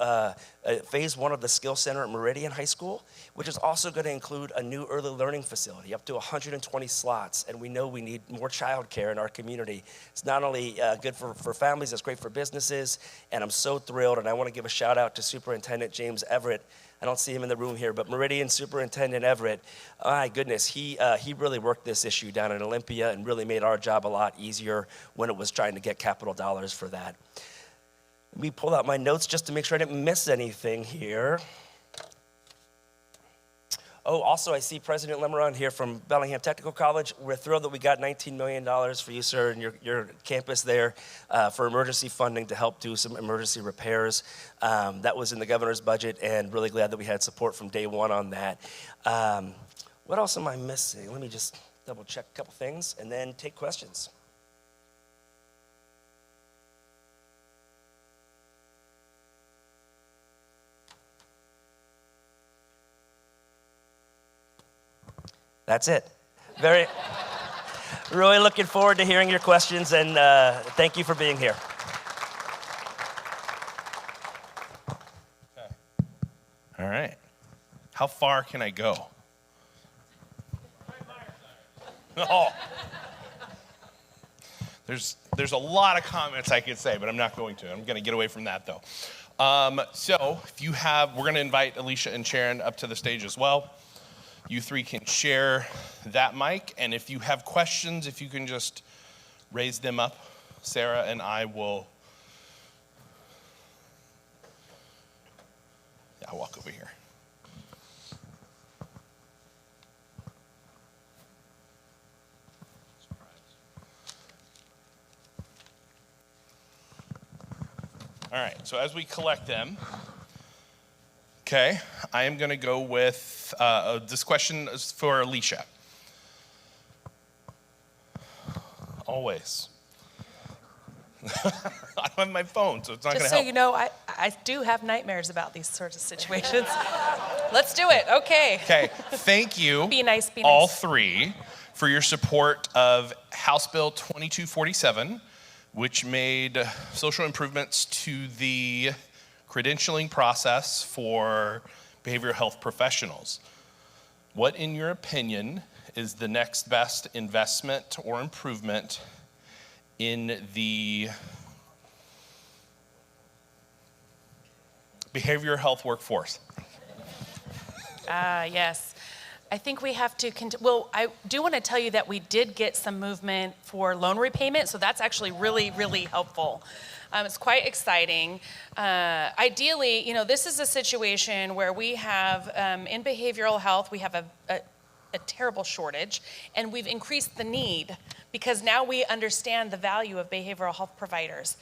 phase 1 of the skill center at Meridian High School, which is also going to include a new early learning facility, up to 120 slots. And we know we need more childcare in our community. It's not only good for families, it's great for businesses. And I'm so thrilled, and I want to give a shout out to Superintendent James Everett. I don't see him in the room here, but Meridian Superintendent Everett, my goodness, he really worked this issue down in Olympia and really made our job a lot easier when it was trying to get capital dollars for that. Let me pull out my notes just to make sure I didn't miss anything here. Oh, also I see President Lemeron here from Bellingham Technical College. We're thrilled that we got $19 million for you, sir, and your campus there for emergency funding to help do some emergency repairs. That was in the governor's budget, and really glad that we had support from day one on that. What else am I missing? Let me just double check a couple things and then take questions. That's it. Really looking forward to hearing your questions, and thank you for being here. Okay. All right. How far can I go? Oh. There's a lot of comments I could say, but I'm not going to. I'm going to get away from that, though. So we're going to invite Alicia and Sharon up to the stage as well. You 3 can share that mic, and if you have questions, if you can just raise them up, Sarah and I will. Yeah, I'll walk over here. All right, so as we collect them, okay, I am going to go with this question is for Alicia. Always. I don't have my phone, so it's not going to help. Just so you know, I do have nightmares about these sorts of situations. Let's do it. Okay. Okay. Thank you. Be nice. All 3 for your support of House Bill 2247, which made social improvements to the credentialing process for behavioral health professionals. What, in your opinion, is the next best investment or improvement in the behavioral health workforce? Yes. I think we have to, well, I do want to tell you that we did get some movement for loan repayment, so that's actually really, really helpful. It's quite exciting. Ideally, this is a situation where we have, in behavioral health, we have a terrible shortage, and we've increased the need because now we understand the value of behavioral health providers.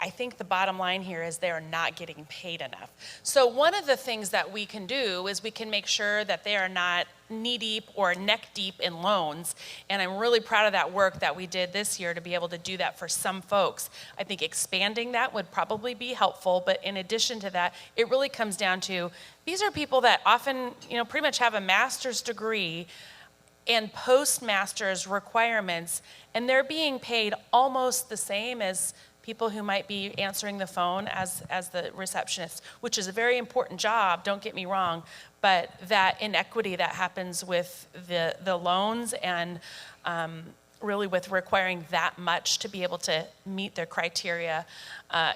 I think the bottom line here is they are not getting paid enough. So one of the things that we can do is we can make sure that they are not knee-deep or neck-deep in loans, and I'm really proud of that work that we did this year to be able to do that for some folks. I think expanding that would probably be helpful, but in addition to that, it really comes down to, these are people that often, pretty much have a master's degree and postmaster's requirements, and they're being paid almost the same as people who might be answering the phone as the receptionist, which is a very important job, don't get me wrong, but that inequity that happens with the loans and really with requiring that much to be able to meet their criteria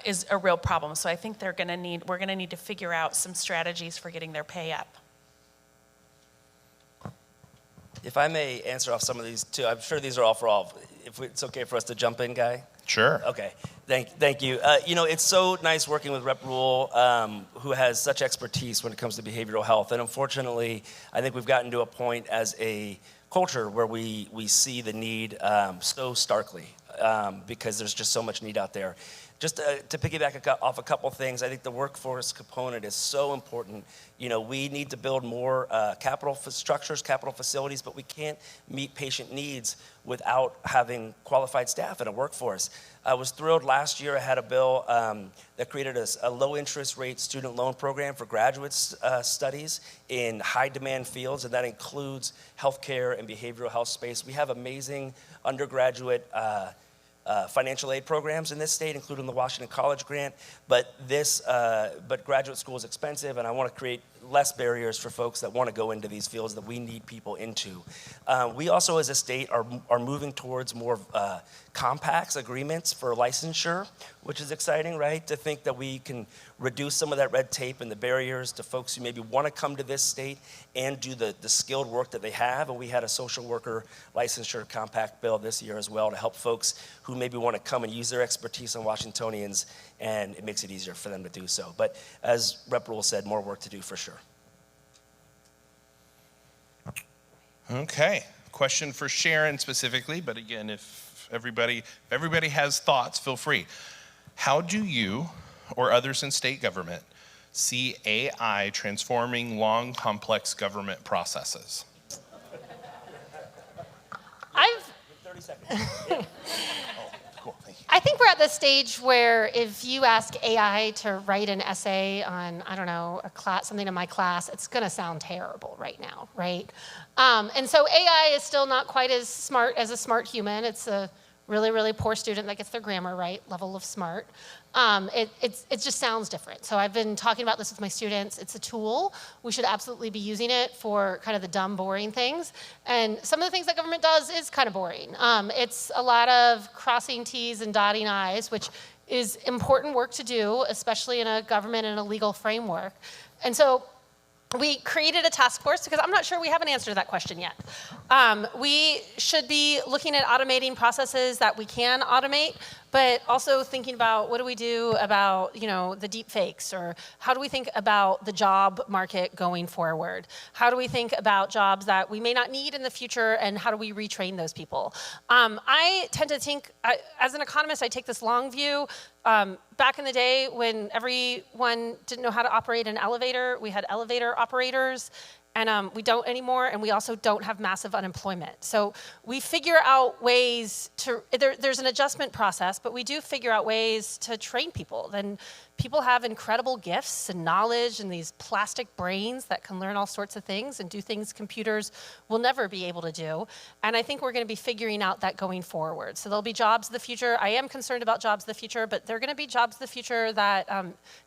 is a real problem. So I think we're gonna need to figure out some strategies for getting their pay up. If I may answer off some of these too, I'm sure these are all for all. If it's okay for us to jump in, Guy? Sure. Okay, thank you. It's so nice working with Rep Rule, who has such expertise when it comes to behavioral health. And unfortunately, I think we've gotten to a point as a culture where we see the need so starkly because there's just so much need out there. Just to piggyback off a couple things, I think the workforce component is so important. We need to build more capital structures, capital facilities, but we can't meet patient needs without having qualified staff in a workforce. I was thrilled last year I had a bill that created a low interest rate student loan program for graduate studies in high demand fields, and that includes healthcare and behavioral health space. We have amazing undergraduate financial aid programs in this state, including the Washington College Grant, but graduate school is expensive, and I want to create less barriers for folks that want to go into these fields that we need people into. We also, as a state, are moving towards more compacts, agreements for licensure, which is exciting, right? To think that we can reduce some of that red tape and the barriers to folks who maybe want to come to this state and do the skilled work that they have. And we had a social worker licensure compact bill this year as well to help folks who maybe want to come and use their expertise on Washingtonians, and it makes it easier for them to do so. But as Rep Rule said, more work to do for sure. Okay, question for Sharon specifically, but again, if everybody has thoughts, feel free. How do you or others in state government see AI transforming long, complex government processes? 30 seconds. Cool, thank you. I think we're at the stage where if you ask AI to write an essay on, I don't know, something in my class, it's going to sound terrible right now, right? And so AI is still not quite as smart as a smart human. It's a really, really poor student that gets their grammar right, level of smart. It just sounds different. So I've been talking about this with my students. It's a tool. We should absolutely be using it for kind of the dumb, boring things. And some of the things that government does is kind of boring. It's a lot of crossing T's and dotting I's, which is important work to do, especially in a government and a legal framework. And so we created a task force because I'm not sure we have an answer to that question yet. We should be looking at automating processes that we can automate, but also thinking about what do we do about, the deep fakes, or how do we think about the job market going forward? How do we think about jobs that we may not need in the future, and how do we retrain those people? I tend to think, as an economist, I take this long view. Back in the day when everyone didn't know how to operate an elevator, we had elevator operators, and we don't anymore, and we also don't have massive unemployment. So we figure out ways to, there's an adjustment process, but we do figure out ways to train people. Then people have incredible gifts and knowledge and these plastic brains that can learn all sorts of things and do things computers will never be able to do. And I think we're gonna be figuring out that going forward. So there'll be jobs of the future. I am concerned about jobs of the future, but they're gonna be jobs of the future that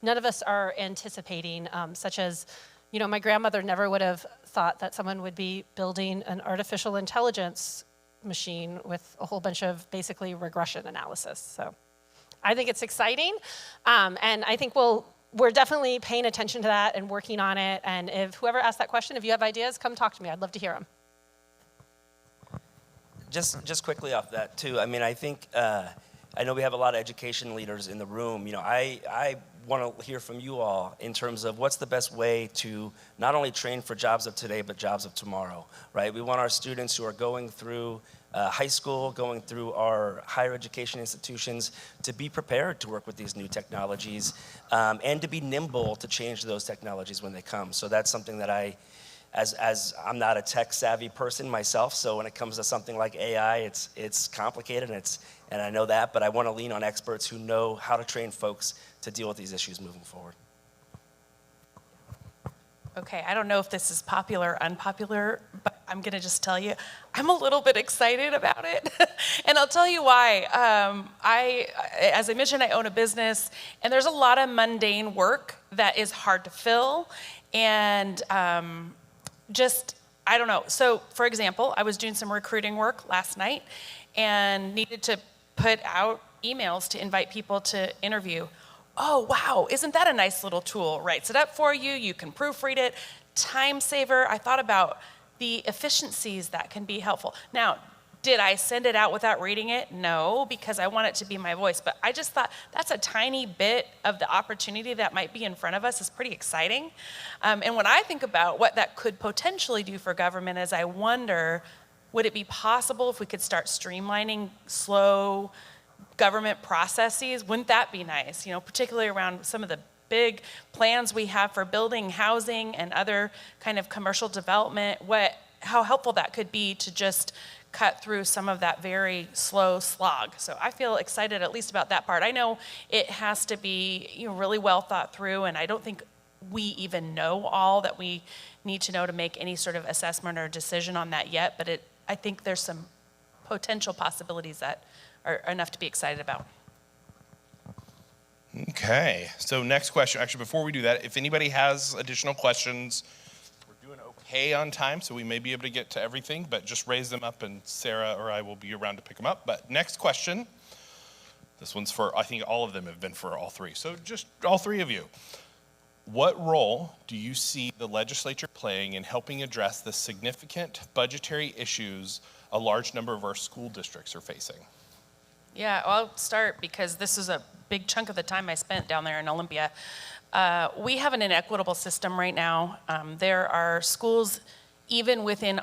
none of us are anticipating, such as, my grandmother never would have thought that someone would be building an artificial intelligence machine with a whole bunch of basically regression analysis. So I think it's exciting, and I think we'll we're definitely paying attention to that and working on it. And if whoever asked that question, if you have ideas, come talk to me. I'd love to hear them. Just quickly off that too. I mean, I think I know we have a lot of education leaders in the room. You know, I want to hear from you all in terms of what's the best way to not only train for jobs of today, but jobs of tomorrow, right? We want our students who are going through high school, going through our higher education institutions to be prepared to work with these new technologies and to be nimble to change those technologies when they come. So that's something that as I'm not a tech savvy person myself, so when it comes to something like AI, it's complicated and I know that, but I want to lean on experts who know how to train folks to deal with these issues moving forward. Okay, I don't know if this is popular or unpopular, but I'm gonna just tell you, I'm a little bit excited about it. And I'll tell you why. As I mentioned, I own a business, and there's a lot of mundane work that is hard to fill. And I don't know. So for example, I was doing some recruiting work last night and needed to put out emails to invite people to interview. Oh, wow, isn't that a nice little tool? Writes it up for you, you can proofread it, time saver. I thought about the efficiencies that can be helpful. Now, did I send it out without reading it? No, because I want it to be my voice. But I just thought that's a tiny bit of the opportunity that might be in front of us is pretty exciting. And when I think about what that could potentially do for government is I wonder, would it be possible if we could start streamlining slow government processes? Wouldn't that be nice? You know, particularly around some of the big plans we have for building housing and other kind of commercial development, how helpful that could be to just cut through some of that very slow slog. So I feel excited at least about that part. I know it has to be really well thought through, and I don't think we even know all that we need to know to make any sort of assessment or decision on that yet, but I think there's some potential possibilities that are enough to be excited about. Okay, so next question. Actually, before we do that, if anybody has additional questions, we're doing okay on time, so we may be able to get to everything, but just raise them up and Sarah or I will be around to pick them up. But next question, this one's for, I think all of them have been for all three. So just all three of you. What role do you see the legislature playing in helping address the significant budgetary issues a large number of our school districts are facing? Yeah, I'll start because this is a big chunk of the time I spent down there in Olympia. We have an inequitable system right now. There are schools, even within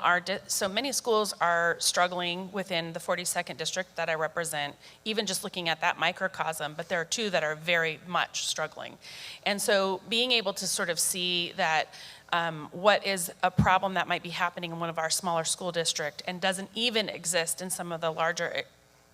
so many schools are struggling within the 42nd district that I represent, even just looking at that microcosm, but there are two that are very much struggling. And so being able to sort of see that what is a problem that might be happening in one of our smaller school districts and doesn't even exist in some of the larger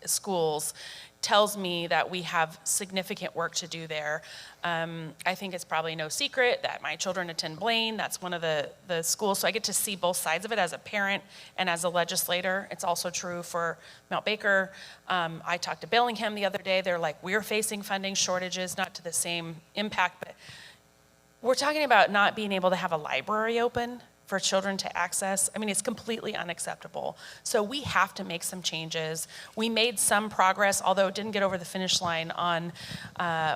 schools tells me that we have significant work to do there. I think it's probably no secret that my children attend Blaine. That's one of the schools, so I get to see both sides of it as a parent and as a legislator. It's also true for Mount Baker. I talked to Bellingham the other day. They're like, we're facing funding shortages, not to the same impact, but we're talking about not being able to have a library open for children to access. I mean, it's completely unacceptable. So we have to make some changes. We made some progress, although it didn't get over the finish line on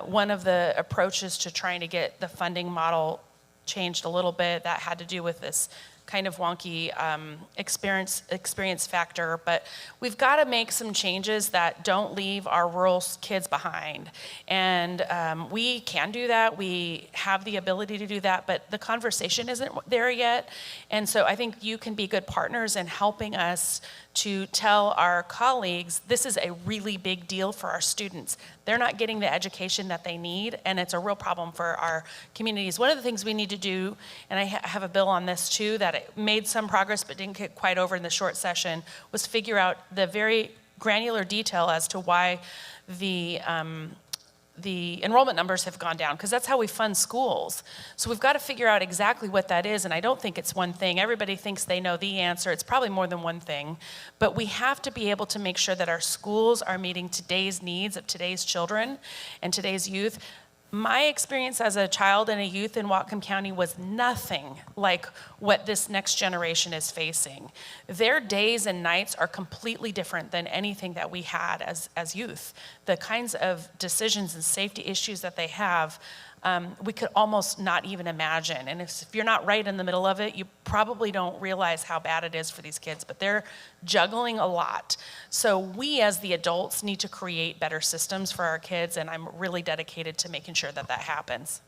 one of the approaches to trying to get the funding model changed a little bit. That had to do with this kind of wonky experience factor, but we've got to make some changes that don't leave our rural kids behind. And we can do that. We have the ability to do that, but the conversation isn't there yet. And so I think you can be good partners in helping us to tell our colleagues, this is a really big deal for our students. They're not getting the education that they need, and it's a real problem for our communities. One of the things we need to do, and I have a bill on this too, that it made some progress but didn't get quite over in the short session, was figure out the very granular detail as to why the enrollment numbers have gone down, because that's how we fund schools. So we've got to figure out exactly what that is, and I don't think it's one thing. Everybody thinks they know the answer. It's probably more than one thing, but we have to be able to make sure that our schools are meeting today's needs of today's children and today's youth. My experience as a child and a youth in Whatcom County was nothing like what this next generation is facing. Their days and nights are completely different than anything that we had as youth. The kinds of decisions and safety issues that they have, we could almost not even imagine. And if you're not right in the middle of it, you probably don't realize how bad it is for these kids, but they're juggling a lot. So we as the adults need to create better systems for our kids, and I'm really dedicated to making sure that that happens.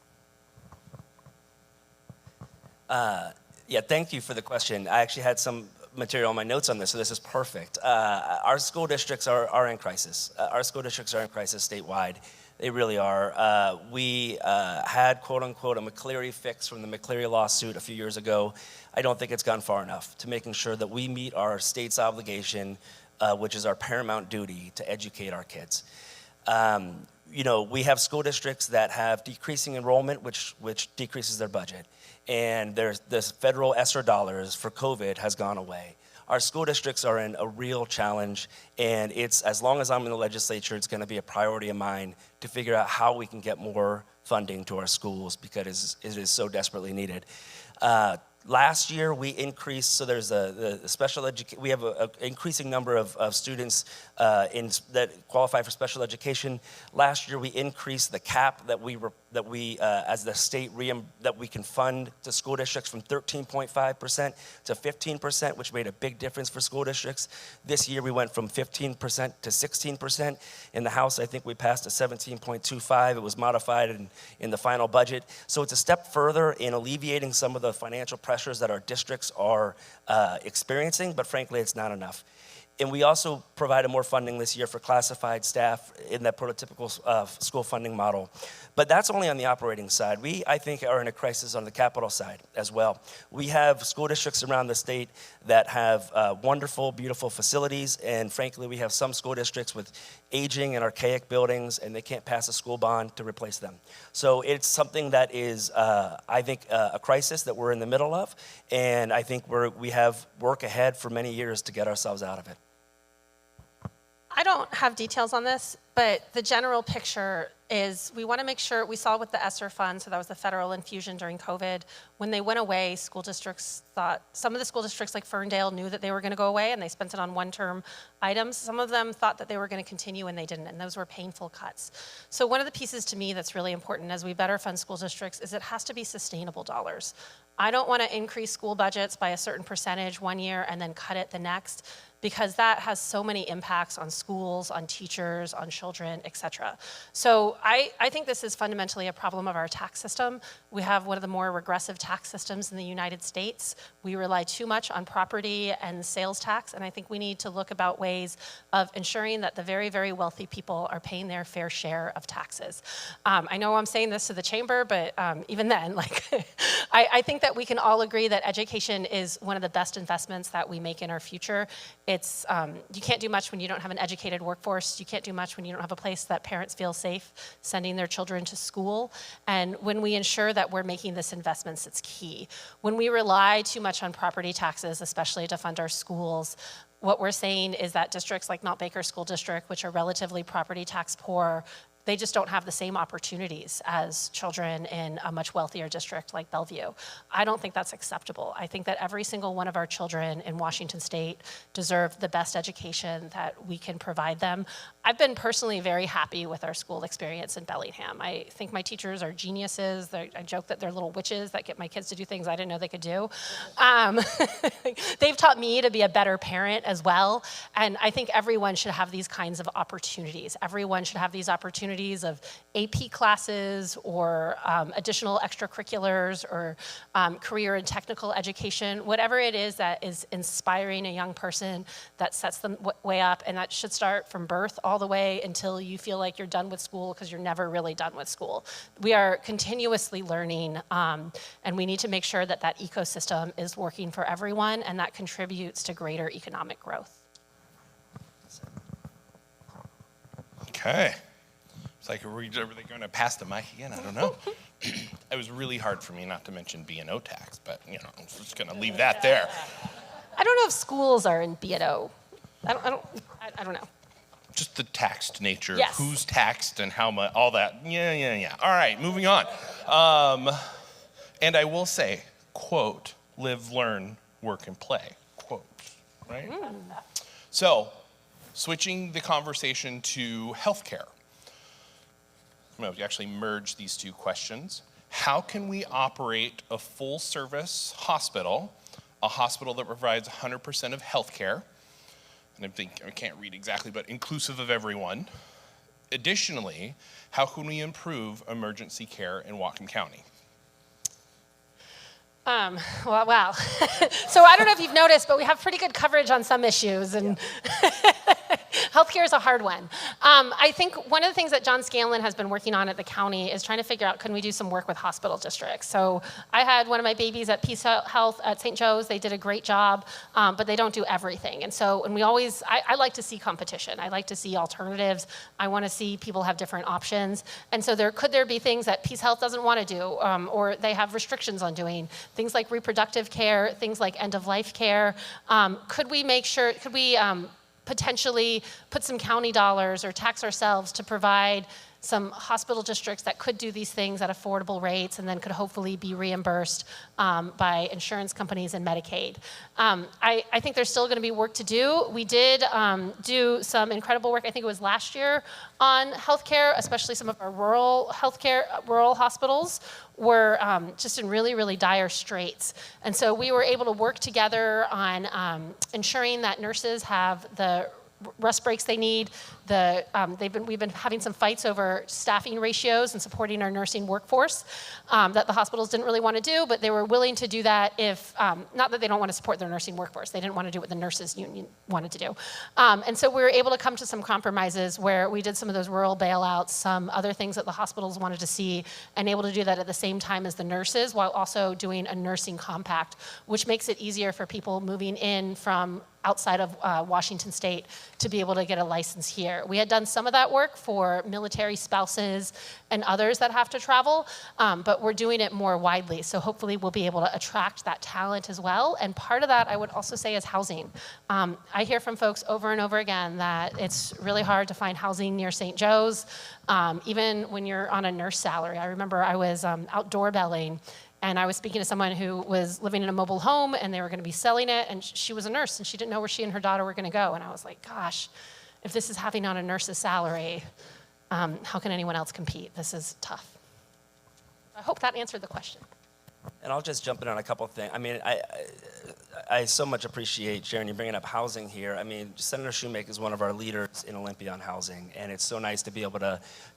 Yeah, thank you for the question. I actually had some material on my notes on this, so this is perfect. Our school districts are in crisis. Our school districts are in crisis statewide. They really are. We had, quote unquote, a McCleary fix from the McCleary lawsuit a few years ago. I don't think it's gone far enough to making sure that we meet our state's obligation, which is our paramount duty to educate our kids. We have school districts that have decreasing enrollment, which decreases their budget. And this federal ESSER dollars for COVID has gone away. Our school districts are in a real challenge, and it's, as long as I'm in the legislature, it's going to be a priority of mine to figure out how we can get more funding to our schools because it is so desperately needed. Last year, we increased, so there's the special education, we have an increasing number of students that qualify for special education. Last year, we increased the cap that we as the state, that we can fund to school districts from 13.5% to 15%, which made a big difference for school districts. This year, we went from 15% to 16%. In the House, I think we passed a 17.25. It was modified in the final budget. So it's a step further in alleviating some of the financial pressures that our districts are experiencing, but frankly, it's not enough. And we also provided more funding this year for classified staff in that prototypical school funding model. But that's only on the operating side. We, I think, are in a crisis on the capital side as well. We have school districts around the state that have wonderful, beautiful facilities, and frankly, we have some school districts with aging and archaic buildings, and they can't pass a school bond to replace them. So it's something that is, I think, a crisis that we're in the middle of, and I think we have work ahead for many years to get ourselves out of it. I don't have details on this, but the general picture is we want to make sure, we saw with the ESSER fund, so that was the federal infusion during COVID, when they went away, school districts thought, some of the school districts like Ferndale knew that they were going to go away and they spent it on one-term items. Some of them thought that they were going to continue and they didn't, and those were painful cuts. So one of the pieces to me that's really important as we better fund school districts is it has to be sustainable dollars. I don't want to increase school budgets by a certain percentage one year and then cut it the next, because that has so many impacts on schools, on teachers, on children, et cetera. So I think this is fundamentally a problem of our tax system. We have one of the more regressive tax systems in the United States. We rely too much on property and sales tax, and I think we need to look about ways of ensuring that the very, very wealthy people are paying their fair share of taxes. I know I'm saying this to the chamber, but even then, I think that we can all agree that education is one of the best investments that we make in our future. It's, you can't do much when you don't have an educated workforce. You can't do much when you don't have a place that parents feel safe sending their children to school. And when we ensure that we're making this investments, it's key. When we rely too much on property taxes, especially to fund our schools, what we're saying is that districts like Mount Baker School District, which are relatively property tax poor, they just don't have the same opportunities as children in a much wealthier district like Bellevue. I don't think that's acceptable. I think that every single one of our children in Washington State deserve the best education that we can provide them. I've been personally very happy with our school experience in Bellingham. I think my teachers are geniuses. I joke that they're little witches that get my kids to do things I didn't know they could do. They've taught me to be a better parent as well. And I think everyone should have these kinds of opportunities. Everyone should have these opportunities of AP classes or additional extracurriculars or career and technical education, whatever it is that is inspiring a young person, that sets them way up, and that should start from birth all the way until you feel like you're done with school, because you're never really done with school. We are continuously learning, and we need to make sure that that ecosystem is working for everyone, and that contributes to greater economic growth. Okay. It's like, are they going to pass the mic again? I don't know. It was really hard for me not to mention B&O tax, but I'm just going to leave that there. I don't know if schools are in B&O. I don't know. Just the taxed nature Yes. of who's taxed and how much, all that. Yeah. All right, moving on. And I will say, quote, live, learn, work, and play, quote, right? So, switching the conversation to healthcare. we actually merge these two questions. How can we operate a full-service hospital, a hospital that provides 100% of healthcare, and I can't read exactly, but inclusive of everyone. Additionally, how can we improve emergency care in Whatcom County? Wow. So I don't know if you've noticed, but we have pretty good coverage on some issues, and healthcare is a hard one. I think one of the things that John Scanlon has been working on at the county is trying to figure out, can we do some work with hospital districts? So I had one of my babies at Peace Health at St. Joe's. They did a great job, but they don't do everything. And so, and I like to see competition. I like to see alternatives. I want to see people have different options. And so could there be things that Peace Health doesn't want to do, or they have restrictions on doing? Things like reproductive care, things like end-of-life care. Could we potentially put some county dollars or tax ourselves to provide some hospital districts that could do these things at affordable rates and then could hopefully be reimbursed by insurance companies and Medicaid. I think there's still going to be work to do. We did do some incredible work, I think it was last year, on healthcare, especially some of our rural hospitals were just in really, really dire straits. And so we were able to work together on ensuring that nurses have the rest breaks they need. We've been having some fights over staffing ratios and supporting our nursing workforce that the hospitals didn't really want to do, but they were willing to do that if, not that they don't want to support their nursing workforce, they didn't want to do what the nurses union wanted to do. And so we were able to come to some compromises where we did some of those rural bailouts, some other things that the hospitals wanted to see, and able to do that at the same time as the nurses while also doing a nursing compact, which makes it easier for people moving in from outside of Washington State to be able to get a license here. We had done some of that work for military spouses and others that have to travel, but we're doing it more widely. So hopefully we'll be able to attract that talent as well. And part of that I would also say is housing. I hear from folks over and over again that it's really hard to find housing near St. Joe's, even when you're on a nurse salary. I remember I was outdoor belling, and I was speaking to someone who was living in a mobile home and they were going to be selling it, and she was a nurse and she didn't know where she and her daughter were going to go. And I was like, gosh, if this is having on a nurse's salary, how can anyone else compete? This is tough. I hope that answered the question. And I'll just jump in on a couple of things. I mean, I so much appreciate, Sharon, you bringing up housing here. I mean, Senator Shewmake is one of our leaders in Olympia on housing, and it's so nice to be able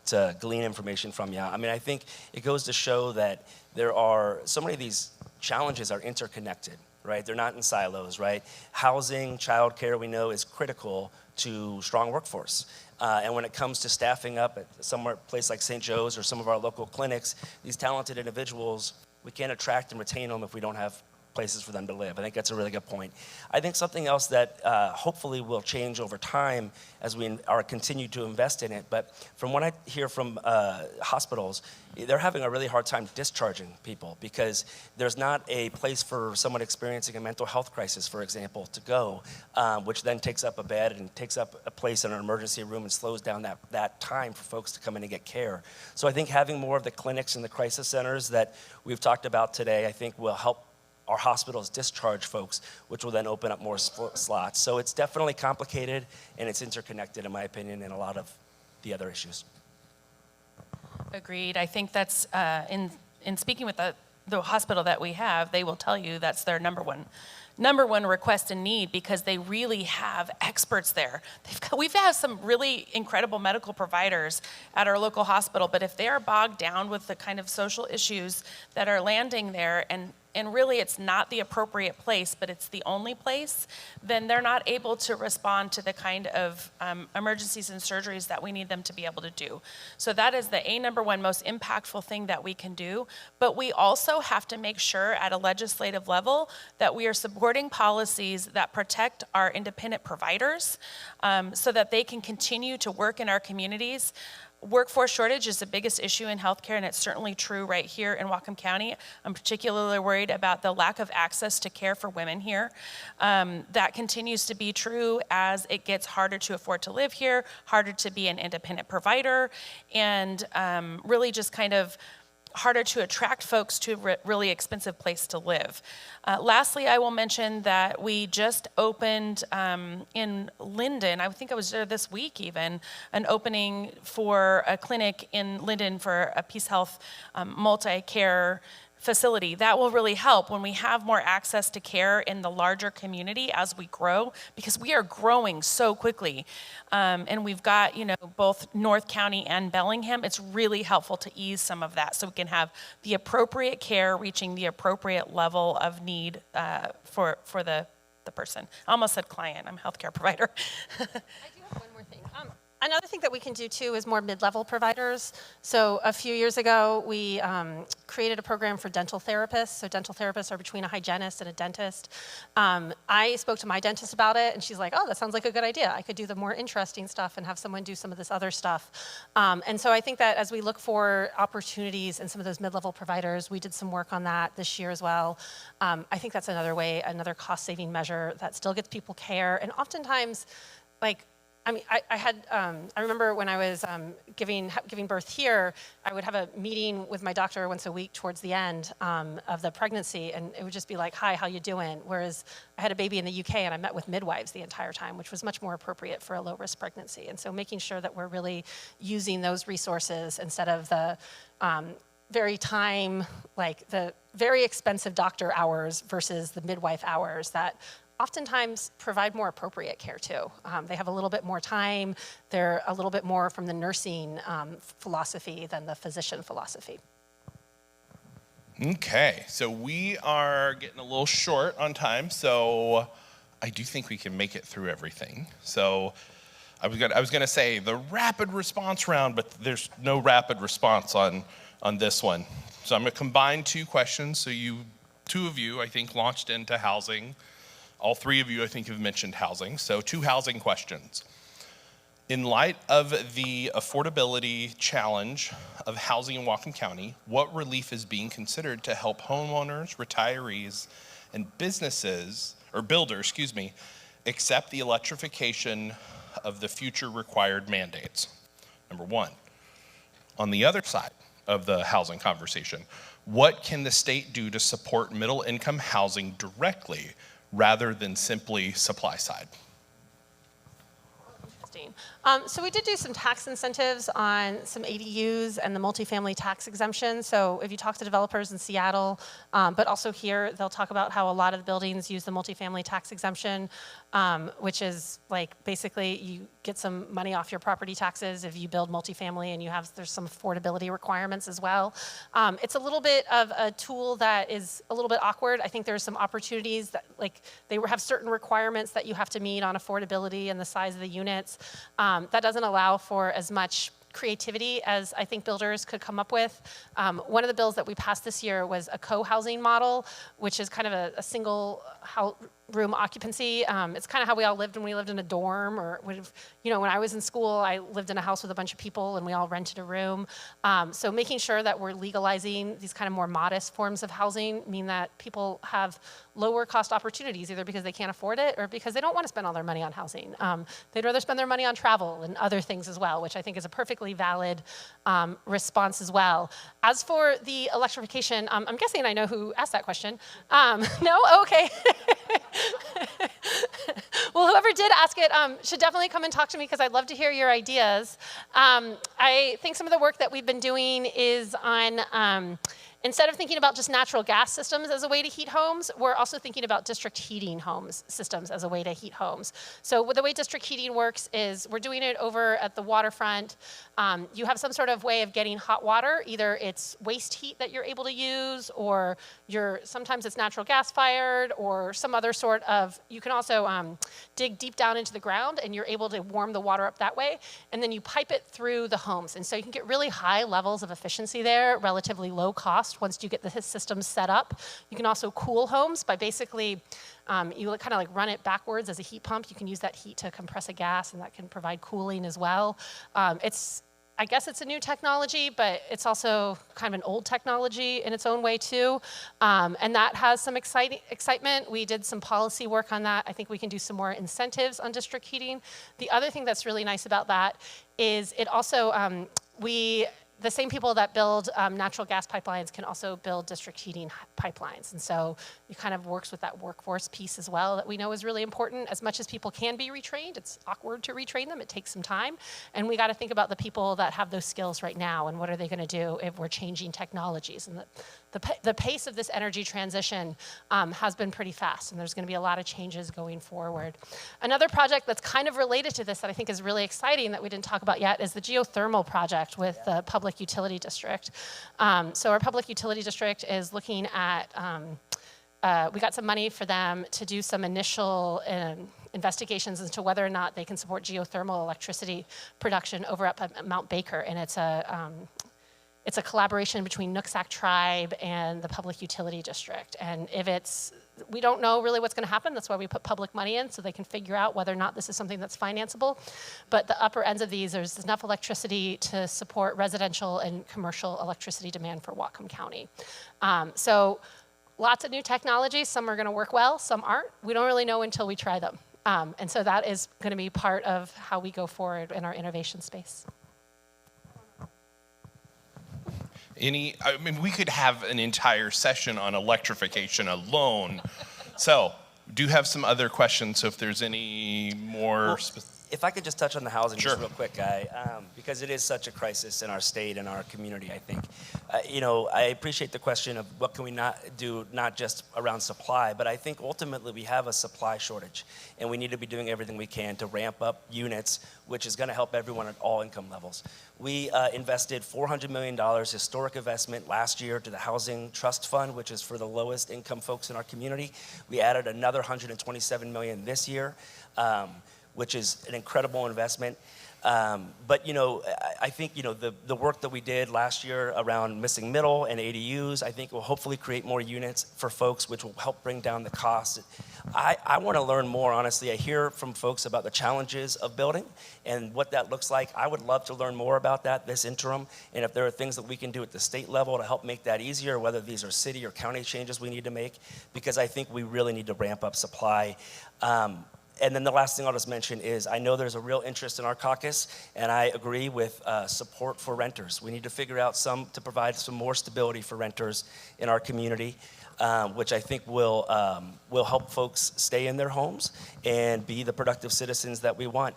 to glean information from you. I mean, I think it goes to show that there are, so many of these challenges are interconnected, right? They're not in silos, right? Housing, childcare, we know, is critical to strong workforce. And when it comes to staffing up at somewhere, place like St. Joe's or some of our local clinics, these talented individuals, we can't attract and retain them if we don't have places for them to live. I think that's a really good point. I think something else that hopefully will change over time as we are continue to invest in it, but from what I hear from hospitals, they're having a really hard time discharging people because there's not a place for someone experiencing a mental health crisis, for example, to go, which then takes up a bed and takes up a place in an emergency room and slows down that time for folks to come in and get care. So I think having more of the clinics and the crisis centers that we've talked about today, I think will help our hospitals discharge folks, which will then open up more slots. So it's definitely complicated and it's interconnected, in my opinion, in a lot of the other issues. Agreed. I think that's, in speaking with the hospital that we have, they will tell you that's their number one request and need, because they really have experts there. We've had some really incredible medical providers at our local hospital, but if they are bogged down with the kind of social issues that are landing there, and really it's not the appropriate place, but it's the only place, then they're not able to respond to the kind of emergencies and surgeries that we need them to be able to do. So that is the number one most impactful thing that we can do. But we also have to make sure at a legislative level that we are supporting policies that protect our independent providers so that they can continue to work in our communities. Workforce shortage is the biggest issue in healthcare, and it's certainly true right here in Whatcom County. I'm particularly worried about the lack of access to care for women here. That continues to be true as it gets harder to afford to live here, harder to be an independent provider, and really just kind of harder to attract folks to a really expensive place to live. Lastly, I will mention that we just opened in Linden, I think I was there this week even, an opening for a clinic in Linden for a Peace Health multi-care facility. That will really help when we have more access to care in the larger community as we grow, because we are growing so quickly. And we've got, both North County and Bellingham. It's really helpful to ease some of that so we can have the appropriate care reaching the appropriate level of need for the person. I almost said client, I'm a healthcare provider. I do have one more thing. Another thing that we can do too is more mid-level providers. So a few years ago, we created a program for dental therapists. So dental therapists are between a hygienist and a dentist. I spoke to my dentist about it, and she's like, oh, that sounds like a good idea. I could do the more interesting stuff and have someone do some of this other stuff. And so I think that as we look for opportunities in some of those mid-level providers, we did some work on that this year as well. I think that's another way, another cost-saving measure that still gets people care. And oftentimes, I remember when I was giving birth here, I would have a meeting with my doctor once a week towards the end of the pregnancy, and it would just be like, hi, how you doing? Whereas I had a baby in the UK, and I met with midwives the entire time, which was much more appropriate for a low-risk pregnancy. And so making sure that we're really using those resources instead of the the very expensive doctor hours versus the midwife hours that oftentimes provide more appropriate care too. They have a little bit more time. They're a little bit more from the nursing philosophy than the physician philosophy. Okay, so we are getting a little short on time, so I do think we can make it through everything. So I was gonna say the rapid response round, but there's no rapid response on this one. So I'm gonna combine two questions. So two of you, I think, launched into housing. All three of you, I think, have mentioned housing. So 2 housing questions. In light of the affordability challenge of housing in Whatcom County, what relief is being considered to help homeowners, retirees, and businesses, or builders, accept the electrification of the future required mandates? Number 1. On the other side of the housing conversation, what can the state do to support middle-income housing directly rather than simply supply side? Interesting. So we did do some tax incentives on some ADUs and the multifamily tax exemption. So if you talk to developers in Seattle, but also here, they'll talk about how a lot of the buildings use the multifamily tax exemption, which is basically you get some money off your property taxes if you build multifamily, and there's some affordability requirements as well. It's a little bit of a tool that is a little bit awkward. I think there's some opportunities that they have certain requirements that you have to meet on affordability and the size of the units. That doesn't allow for as much creativity as I think builders could come up with. One of the bills that we passed this year was a co-housing model, which is kind of a single room occupancy. It's kind of how we all lived when we lived in a dorm, or when I was in school, I lived in a house with a bunch of people and we all rented a room. So making sure that we're legalizing these kind of more modest forms of housing mean that people have lower cost opportunities, either because they can't afford it or because they don't want to spend all their money on housing. They'd rather spend their money on travel and other things as well, which I think is a perfectly valid response as well. As for the electrification, I'm guessing I know who asked that question. No? Okay. Well, whoever did ask it should definitely come and talk to me, because I'd love to hear your ideas. I think some of the work that we've been doing is on instead of thinking about just natural gas systems as a way to heat homes, we're also thinking about district heating systems as a way to heat homes. So the way district heating works is we're doing it over at the waterfront. You have some sort of way of getting hot water. Either it's waste heat that you're able to use, or sometimes it's natural gas fired, or some other sort of, you can also dig deep down into the ground and you're able to warm the water up that way. And then you pipe it through the homes. And so you can get really high levels of efficiency there, relatively low cost once you get the systems set up. You can also cool homes by basically, you kind of run it backwards as a heat pump. You can use that heat to compress a gas, and that can provide cooling as well. I guess it's a new technology, but it's also kind of an old technology in its own way too. And that has some excitement. We did some policy work on that. I think we can do some more incentives on district heating. The other thing that's really nice about that is it also, the same people that build natural gas pipelines can also build district heating pipelines. And so it kind of works with that workforce piece as well that we know is really important. As much as people can be retrained, it's awkward to retrain them. It takes some time. And we got to think about the people that have those skills right now and what are they going to do if we're changing technologies. And the pace of this energy transition has been pretty fast, and there's going to be a lot of changes going forward. Another project that's kind of related to this that I think is really exciting that we didn't talk about yet is the geothermal project with the Public Utility District. So our Public Utility District is looking at, we got some money for them to do some initial investigations into whether or not they can support geothermal electricity production over up at Mount Baker, and it's a collaboration between Nooksack Tribe and the Public Utility District. And we don't know really what's going to happen. That's why we put public money in, so they can figure out whether or not this is something that's financeable. But the upper ends of these, there's enough electricity to support residential and commercial electricity demand for Whatcom County. So lots of new technologies. Some are going to work well, some aren't. We don't really know until we try them. And so that is going to be part of how we go forward in our innovation space. I mean, we could have an entire session on electrification alone. So, do have some other questions. So, if there's any more. If I could just touch on the housing Sure. just real quick, Guy, because it is such a crisis in our state and our community, I think. I appreciate the question of what can we not do, not just around supply, but I think ultimately we have a supply shortage, and we need to be doing everything we can to ramp up units, which is going to help everyone at all income levels. We invested $400 million historic investment last year to the Housing Trust Fund, which is for the lowest income folks in our community. We added another $127 million this year, which is an incredible investment. But I think the work that we did last year around missing middle and ADUs, I think will hopefully create more units for folks, which will help bring down the cost. I want to learn more, honestly. I hear from folks about the challenges of building and what that looks like. I would love to learn more about that this interim, and if there are things that we can do at the state level to help make that easier, whether these are city or county changes we need to make, because I think we really need to ramp up supply. And then the last thing I'll just mention is I know there's a real interest in our caucus, and I agree with support for renters. We need to figure out to provide some more stability for renters in our community, which I think will help folks stay in their homes and be the productive citizens that we want.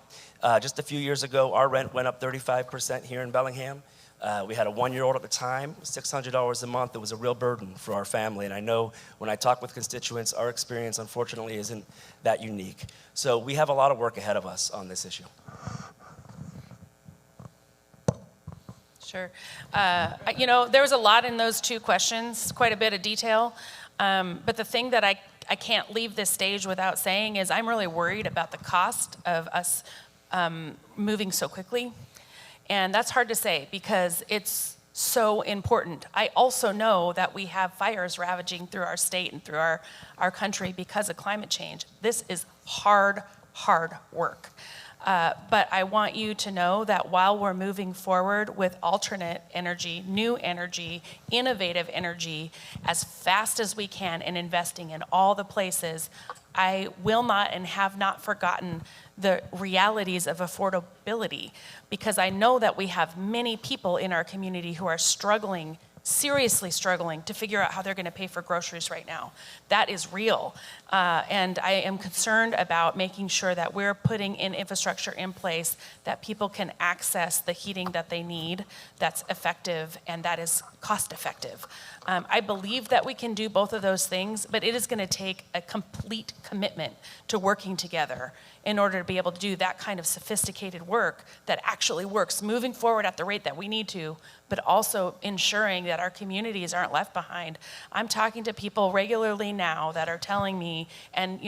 Just a few years ago, our rent went up 35% here in Bellingham. We had a 1-year-old at the time, $600 a month. It was a real burden for our family. And I know when I talk with constituents, our experience, unfortunately, isn't that unique. So we have a lot of work ahead of us on this issue. Sure. There was a lot in those two questions, quite a bit of detail. But the thing that I can't leave this stage without saying is I'm really worried about the cost of us moving so quickly. And that's hard to say because it's so important. I also know that we have fires ravaging through our state and through our country because of climate change. This is hard work. But I want you to know that while we're moving forward with alternate energy, new energy, innovative energy, as fast as we can and investing in all the places, I will not and have not forgotten the realities of affordability, because I know that we have many people in our community who are struggling, seriously struggling to figure out how they're going to pay for groceries right now. That is real. And I am concerned about making sure that we're putting in infrastructure in place that people can access the heating that they need, that's effective and that is cost effective. I believe that we can do both of those things, but it is going to take a complete commitment to working together in order to be able to do that kind of sophisticated work that actually works, moving forward at the rate that we need to, but also ensuring that our communities aren't left behind. I'm talking to people regularly now that are telling me, and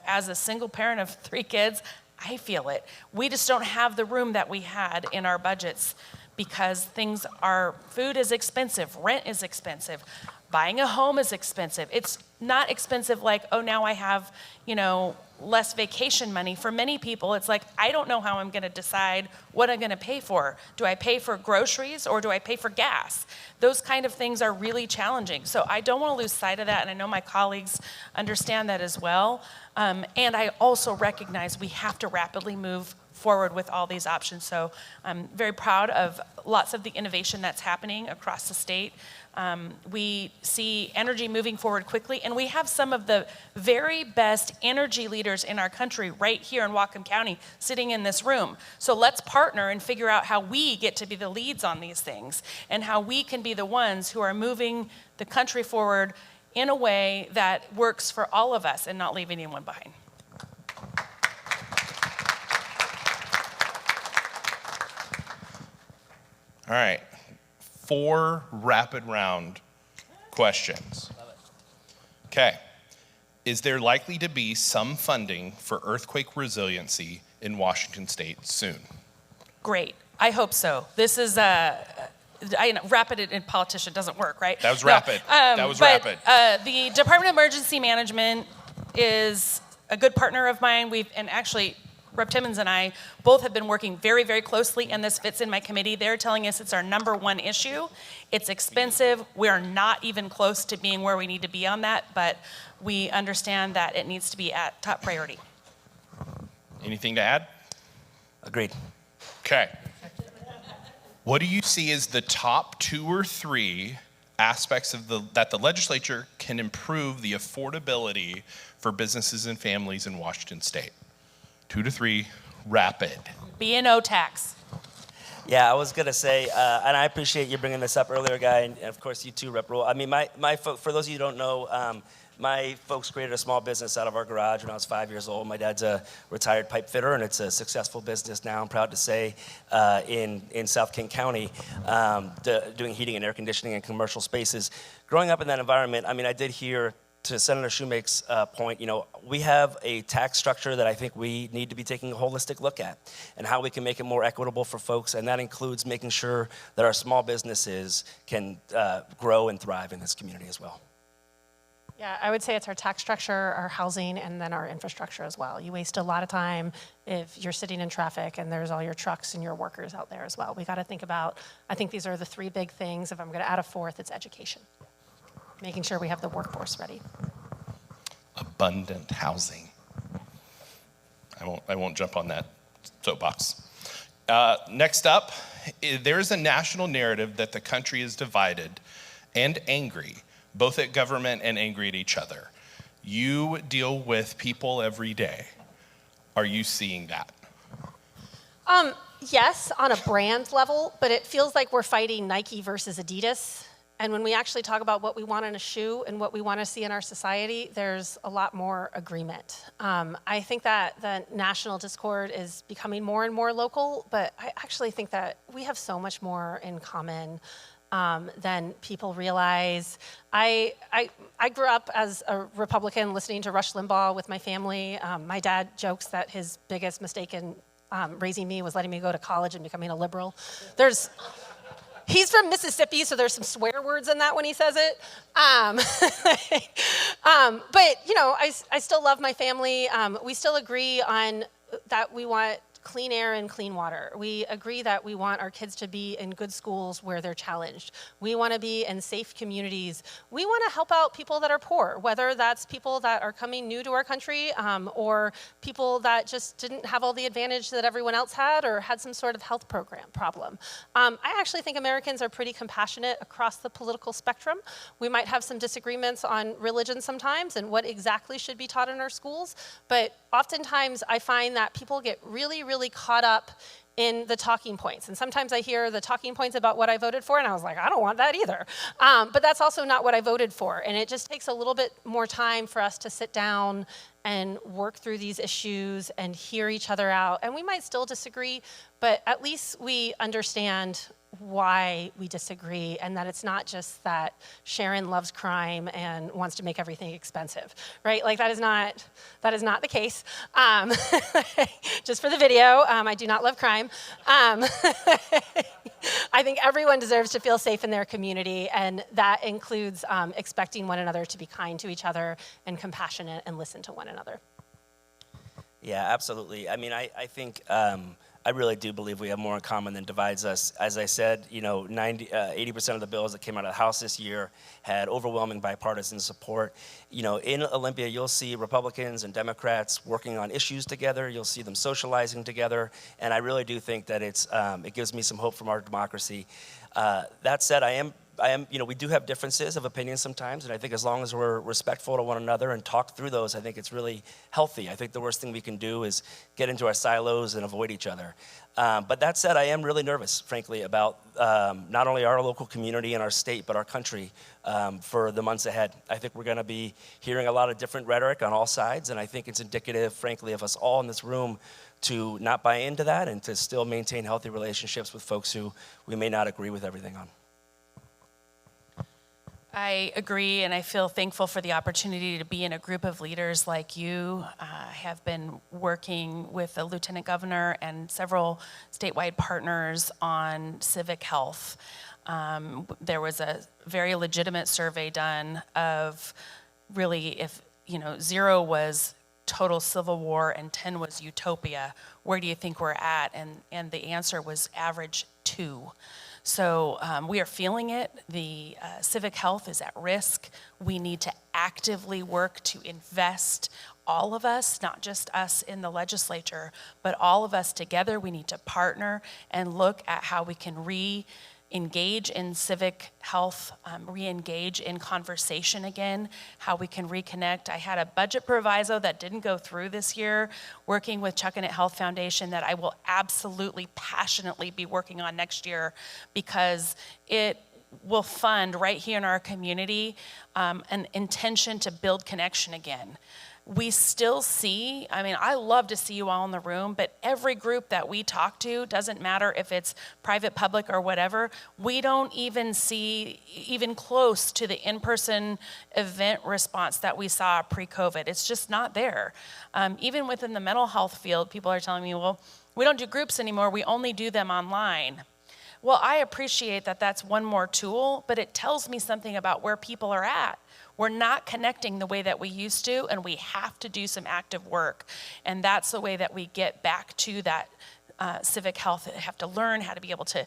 as a single parent of 3 kids, I feel it. We just don't have the room that we had in our budgets because food is expensive, rent is expensive, buying a home is expensive. It's not expensive like, oh, now I have, less vacation money. For many people, it's like, I don't know how I'm going to decide what I'm going to pay for. Do I pay for groceries or do I pay for gas? Those kind of things are really challenging. So I don't want to lose sight of that, and I know my colleagues understand that as well. And I also recognize we have to rapidly move forward with all these options. So I'm very proud of lots of the innovation that's happening across the state. We see energy moving forward quickly, and we have some of the very best energy leaders in our country right here in Whatcom County sitting in this room. So let's partner and figure out how we get to be the leads on these things and how we can be the ones who are moving the country forward in a way that works for all of us and not leave anyone behind. All right, 4 rapid round questions. Okay, is there likely to be some funding for earthquake resiliency in Washington State soon? Great, I hope so. This is rapid in politician doesn't work, right? That was rapid. That was rapid. The Department of Emergency Management is a good partner of mine. And actually, Rep. Timmons and I both have been working very, very closely, and this fits in my committee. They're telling us it's our #1 issue. It's expensive. We're not even close to being where we need to be on that, but we understand that it needs to be at top priority. Anything to add? Agreed. Okay. What do you see as the top 2 or 3 aspects of that the legislature can improve the affordability for businesses and families in Washington State? 2 to 3, rapid. B&O tax. Yeah, I was gonna say, and I appreciate you bringing this up earlier, Guy, and of course you too, Rep. Rule. I mean, for those of you who don't know, my folks created a small business out of our garage when I was 5 years old. My dad's a retired pipe fitter, and it's a successful business now, I'm proud to say, in South King County, doing heating and air conditioning in commercial spaces. Growing up in that environment, I mean, I did hear, to Senator Shewmake's point, we have a tax structure that I think we need to be taking a holistic look at and how we can make it more equitable for folks, and that includes making sure that our small businesses can grow and thrive in this community as well. Yeah, I would say it's our tax structure, our housing, and then our infrastructure as well. You waste a lot of time if you're sitting in traffic and there's all your trucks and your workers out there as well. We got to think about, I think these are the 3 big things. If I'm going to add a 4th, it's education. Making sure we have the workforce ready. Abundant housing. I won't jump on that soapbox. Next up, there is a national narrative that the country is divided and angry, both at government and angry at each other. You deal with people every day. Are you seeing that? Yes, on a brand level, but it feels like we're fighting Nike versus Adidas. And when we actually talk about what we want in a shoe and what we want to see in our society, there's a lot more agreement. I think that the national discord is becoming more and more local, but I actually think that we have so much more in common than people realize. I grew up as a Republican listening to Rush Limbaugh with my family. My dad jokes that his biggest mistake in raising me was letting me go to college and becoming a liberal. He's from Mississippi, so there's some swear words in that when he says it. But, I still love my family. We still agree on that we want clean air and clean water. We agree that we want our kids to be in good schools where they're challenged. We want to be in safe communities. We want to help out people that are poor, whether that's people that are coming new to our country or people that just didn't have all the advantage that everyone else had or had some sort of health problem. I actually think Americans are pretty compassionate across the political spectrum. We might have some disagreements on religion sometimes and what exactly should be taught in our schools, but oftentimes I find that people get really caught up in the talking points. And sometimes I hear the talking points about what I voted for, and I was like, I don't want that either. But that's also not what I voted for. And it just takes a little bit more time for us to sit down and work through these issues and hear each other out. And we might still disagree, but at least we understand why we disagree, and that it's not just that Sharon loves crime and wants to make everything expensive, right? Like that is not the case. Just for the video, I do not love crime. I think everyone deserves to feel safe in their community, and that includes expecting one another to be kind to each other and compassionate and listen to one another. Yeah, absolutely. I mean, I think I really do believe we have more in common than divides us. As I said, 80% of the bills that came out of the House this year had overwhelming bipartisan support. In Olympia, you'll see Republicans and Democrats working on issues together. You'll see them socializing together, and I really do think that it gives me some hope from our democracy. That said, we do have differences of opinion sometimes, and I think as long as we're respectful to one another and talk through those, I think it's really healthy. I think the worst thing we can do is get into our silos and avoid each other. But that said, I am really nervous, frankly, about not only our local community and our state, but our country for the months ahead. I think we're going to be hearing a lot of different rhetoric on all sides, and I think it's indicative, frankly, of us all in this room to not buy into that and to still maintain healthy relationships with folks who we may not agree with everything on. I agree, and I feel thankful for the opportunity to be in a group of leaders like you. I have been working with the Lieutenant Governor and several statewide partners on civic health. There was a very legitimate survey done of really if 0 was total civil war and 10 was utopia, where do you think we're at? And the answer was average 2. So we are feeling it. The civic health is at risk. We need to actively work to invest, all of us, not just us in the legislature, but all of us together. We need to partner and look at how we can re-engage in civic health, re-engage in conversation again, how we can reconnect. I had a budget proviso that didn't go through this year, working with Chuckanut Health Foundation, that I will absolutely passionately be working on next year, because it will fund right here in our community an intention to build connection again. We still see, I love to see you all in the room, but every group that we talk to, doesn't matter if it's private, public, or whatever, we don't even see even close to the in-person event response that we saw pre-COVID. It's just not there. Even within the mental health field, people are telling me, well, we don't do groups anymore, we only do them online. Well, I appreciate that that's one more tool, but it tells me something about where people are at. We're not connecting the way that we used to, and we have to do some active work. And that's the way that we get back to that civic health. We have to learn how to be able to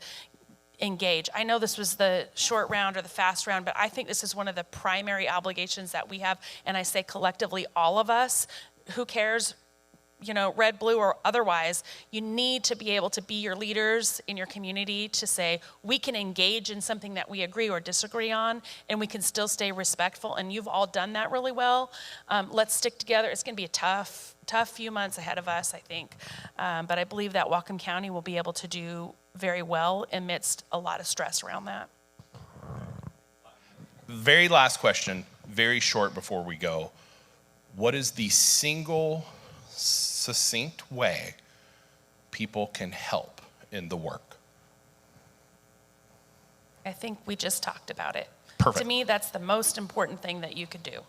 engage. I know this was the short round or the fast round, but I think this is one of the primary obligations that we have, and I say collectively, all of us. Who cares? Red, blue, or otherwise, you need to be able to be your leaders in your community to say, we can engage in something that we agree or disagree on, and we can still stay respectful, and you've all done that really well. Let's stick together. It's gonna be a tough few months ahead of us, I think. But I believe that Whatcom County will be able to do very well amidst a lot of stress around that. Very last question, very short before we go. What is the single succinct way people can help in the work? I think we just talked about it. Perfect. To me, that's the most important thing that you could do.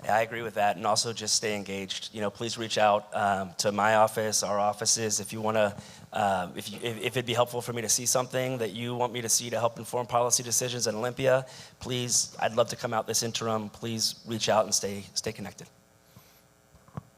Yeah, I agree with that, and also just stay engaged. Please reach out to my office, our offices, if you want to. If it'd be helpful for me to see something that you want me to see to help inform policy decisions in Olympia, please. I'd love to come out this interim. Please reach out and stay connected.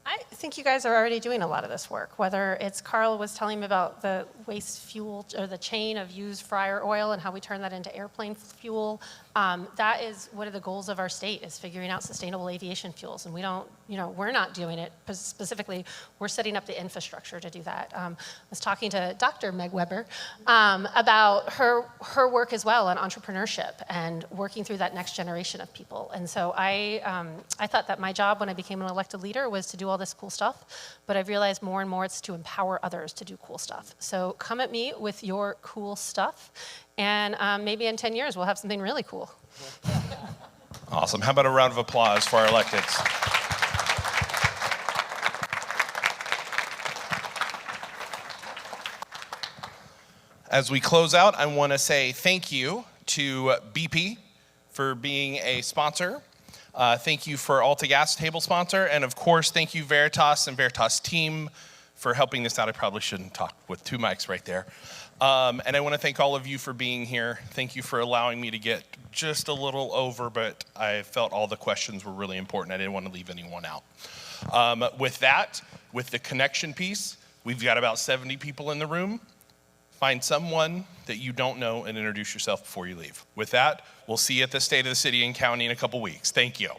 I think you guys are already doing a lot of this work, whether it's Carl was telling me about the waste fuel or the chain of used fryer oil and how we turn that into airplane fuel. That is one of the goals of our state, is figuring out sustainable aviation fuels. And we don't, we're not doing it specifically. We're setting up the infrastructure to do that. I was talking to Dr. Meg Weber about her work as well on entrepreneurship and working through that next generation of people. And so I thought that my job when I became an elected leader was to do all this cool stuff, but I've realized more and more it's to empower others to do cool stuff. So come at me with your cool stuff, and maybe in 10 years we'll have something really cool. Awesome. How about a round of applause for our electeds? As we close out, I want to say thank you to BP for being a sponsor. Thank you for AltaGas table sponsor. And of course, thank you Veritas and Veritas team for helping this out. I probably shouldn't talk with two mics right there. And I want to thank all of you for being here. Thank you for allowing me to get just a little over, but I felt all the questions were really important. I didn't want to leave anyone out. With that, with the connection piece, We've got about 70 people in the room. Find someone that you don't know and introduce yourself before you leave. With that, we'll see you at the State of the City and County in a couple weeks. Thank you.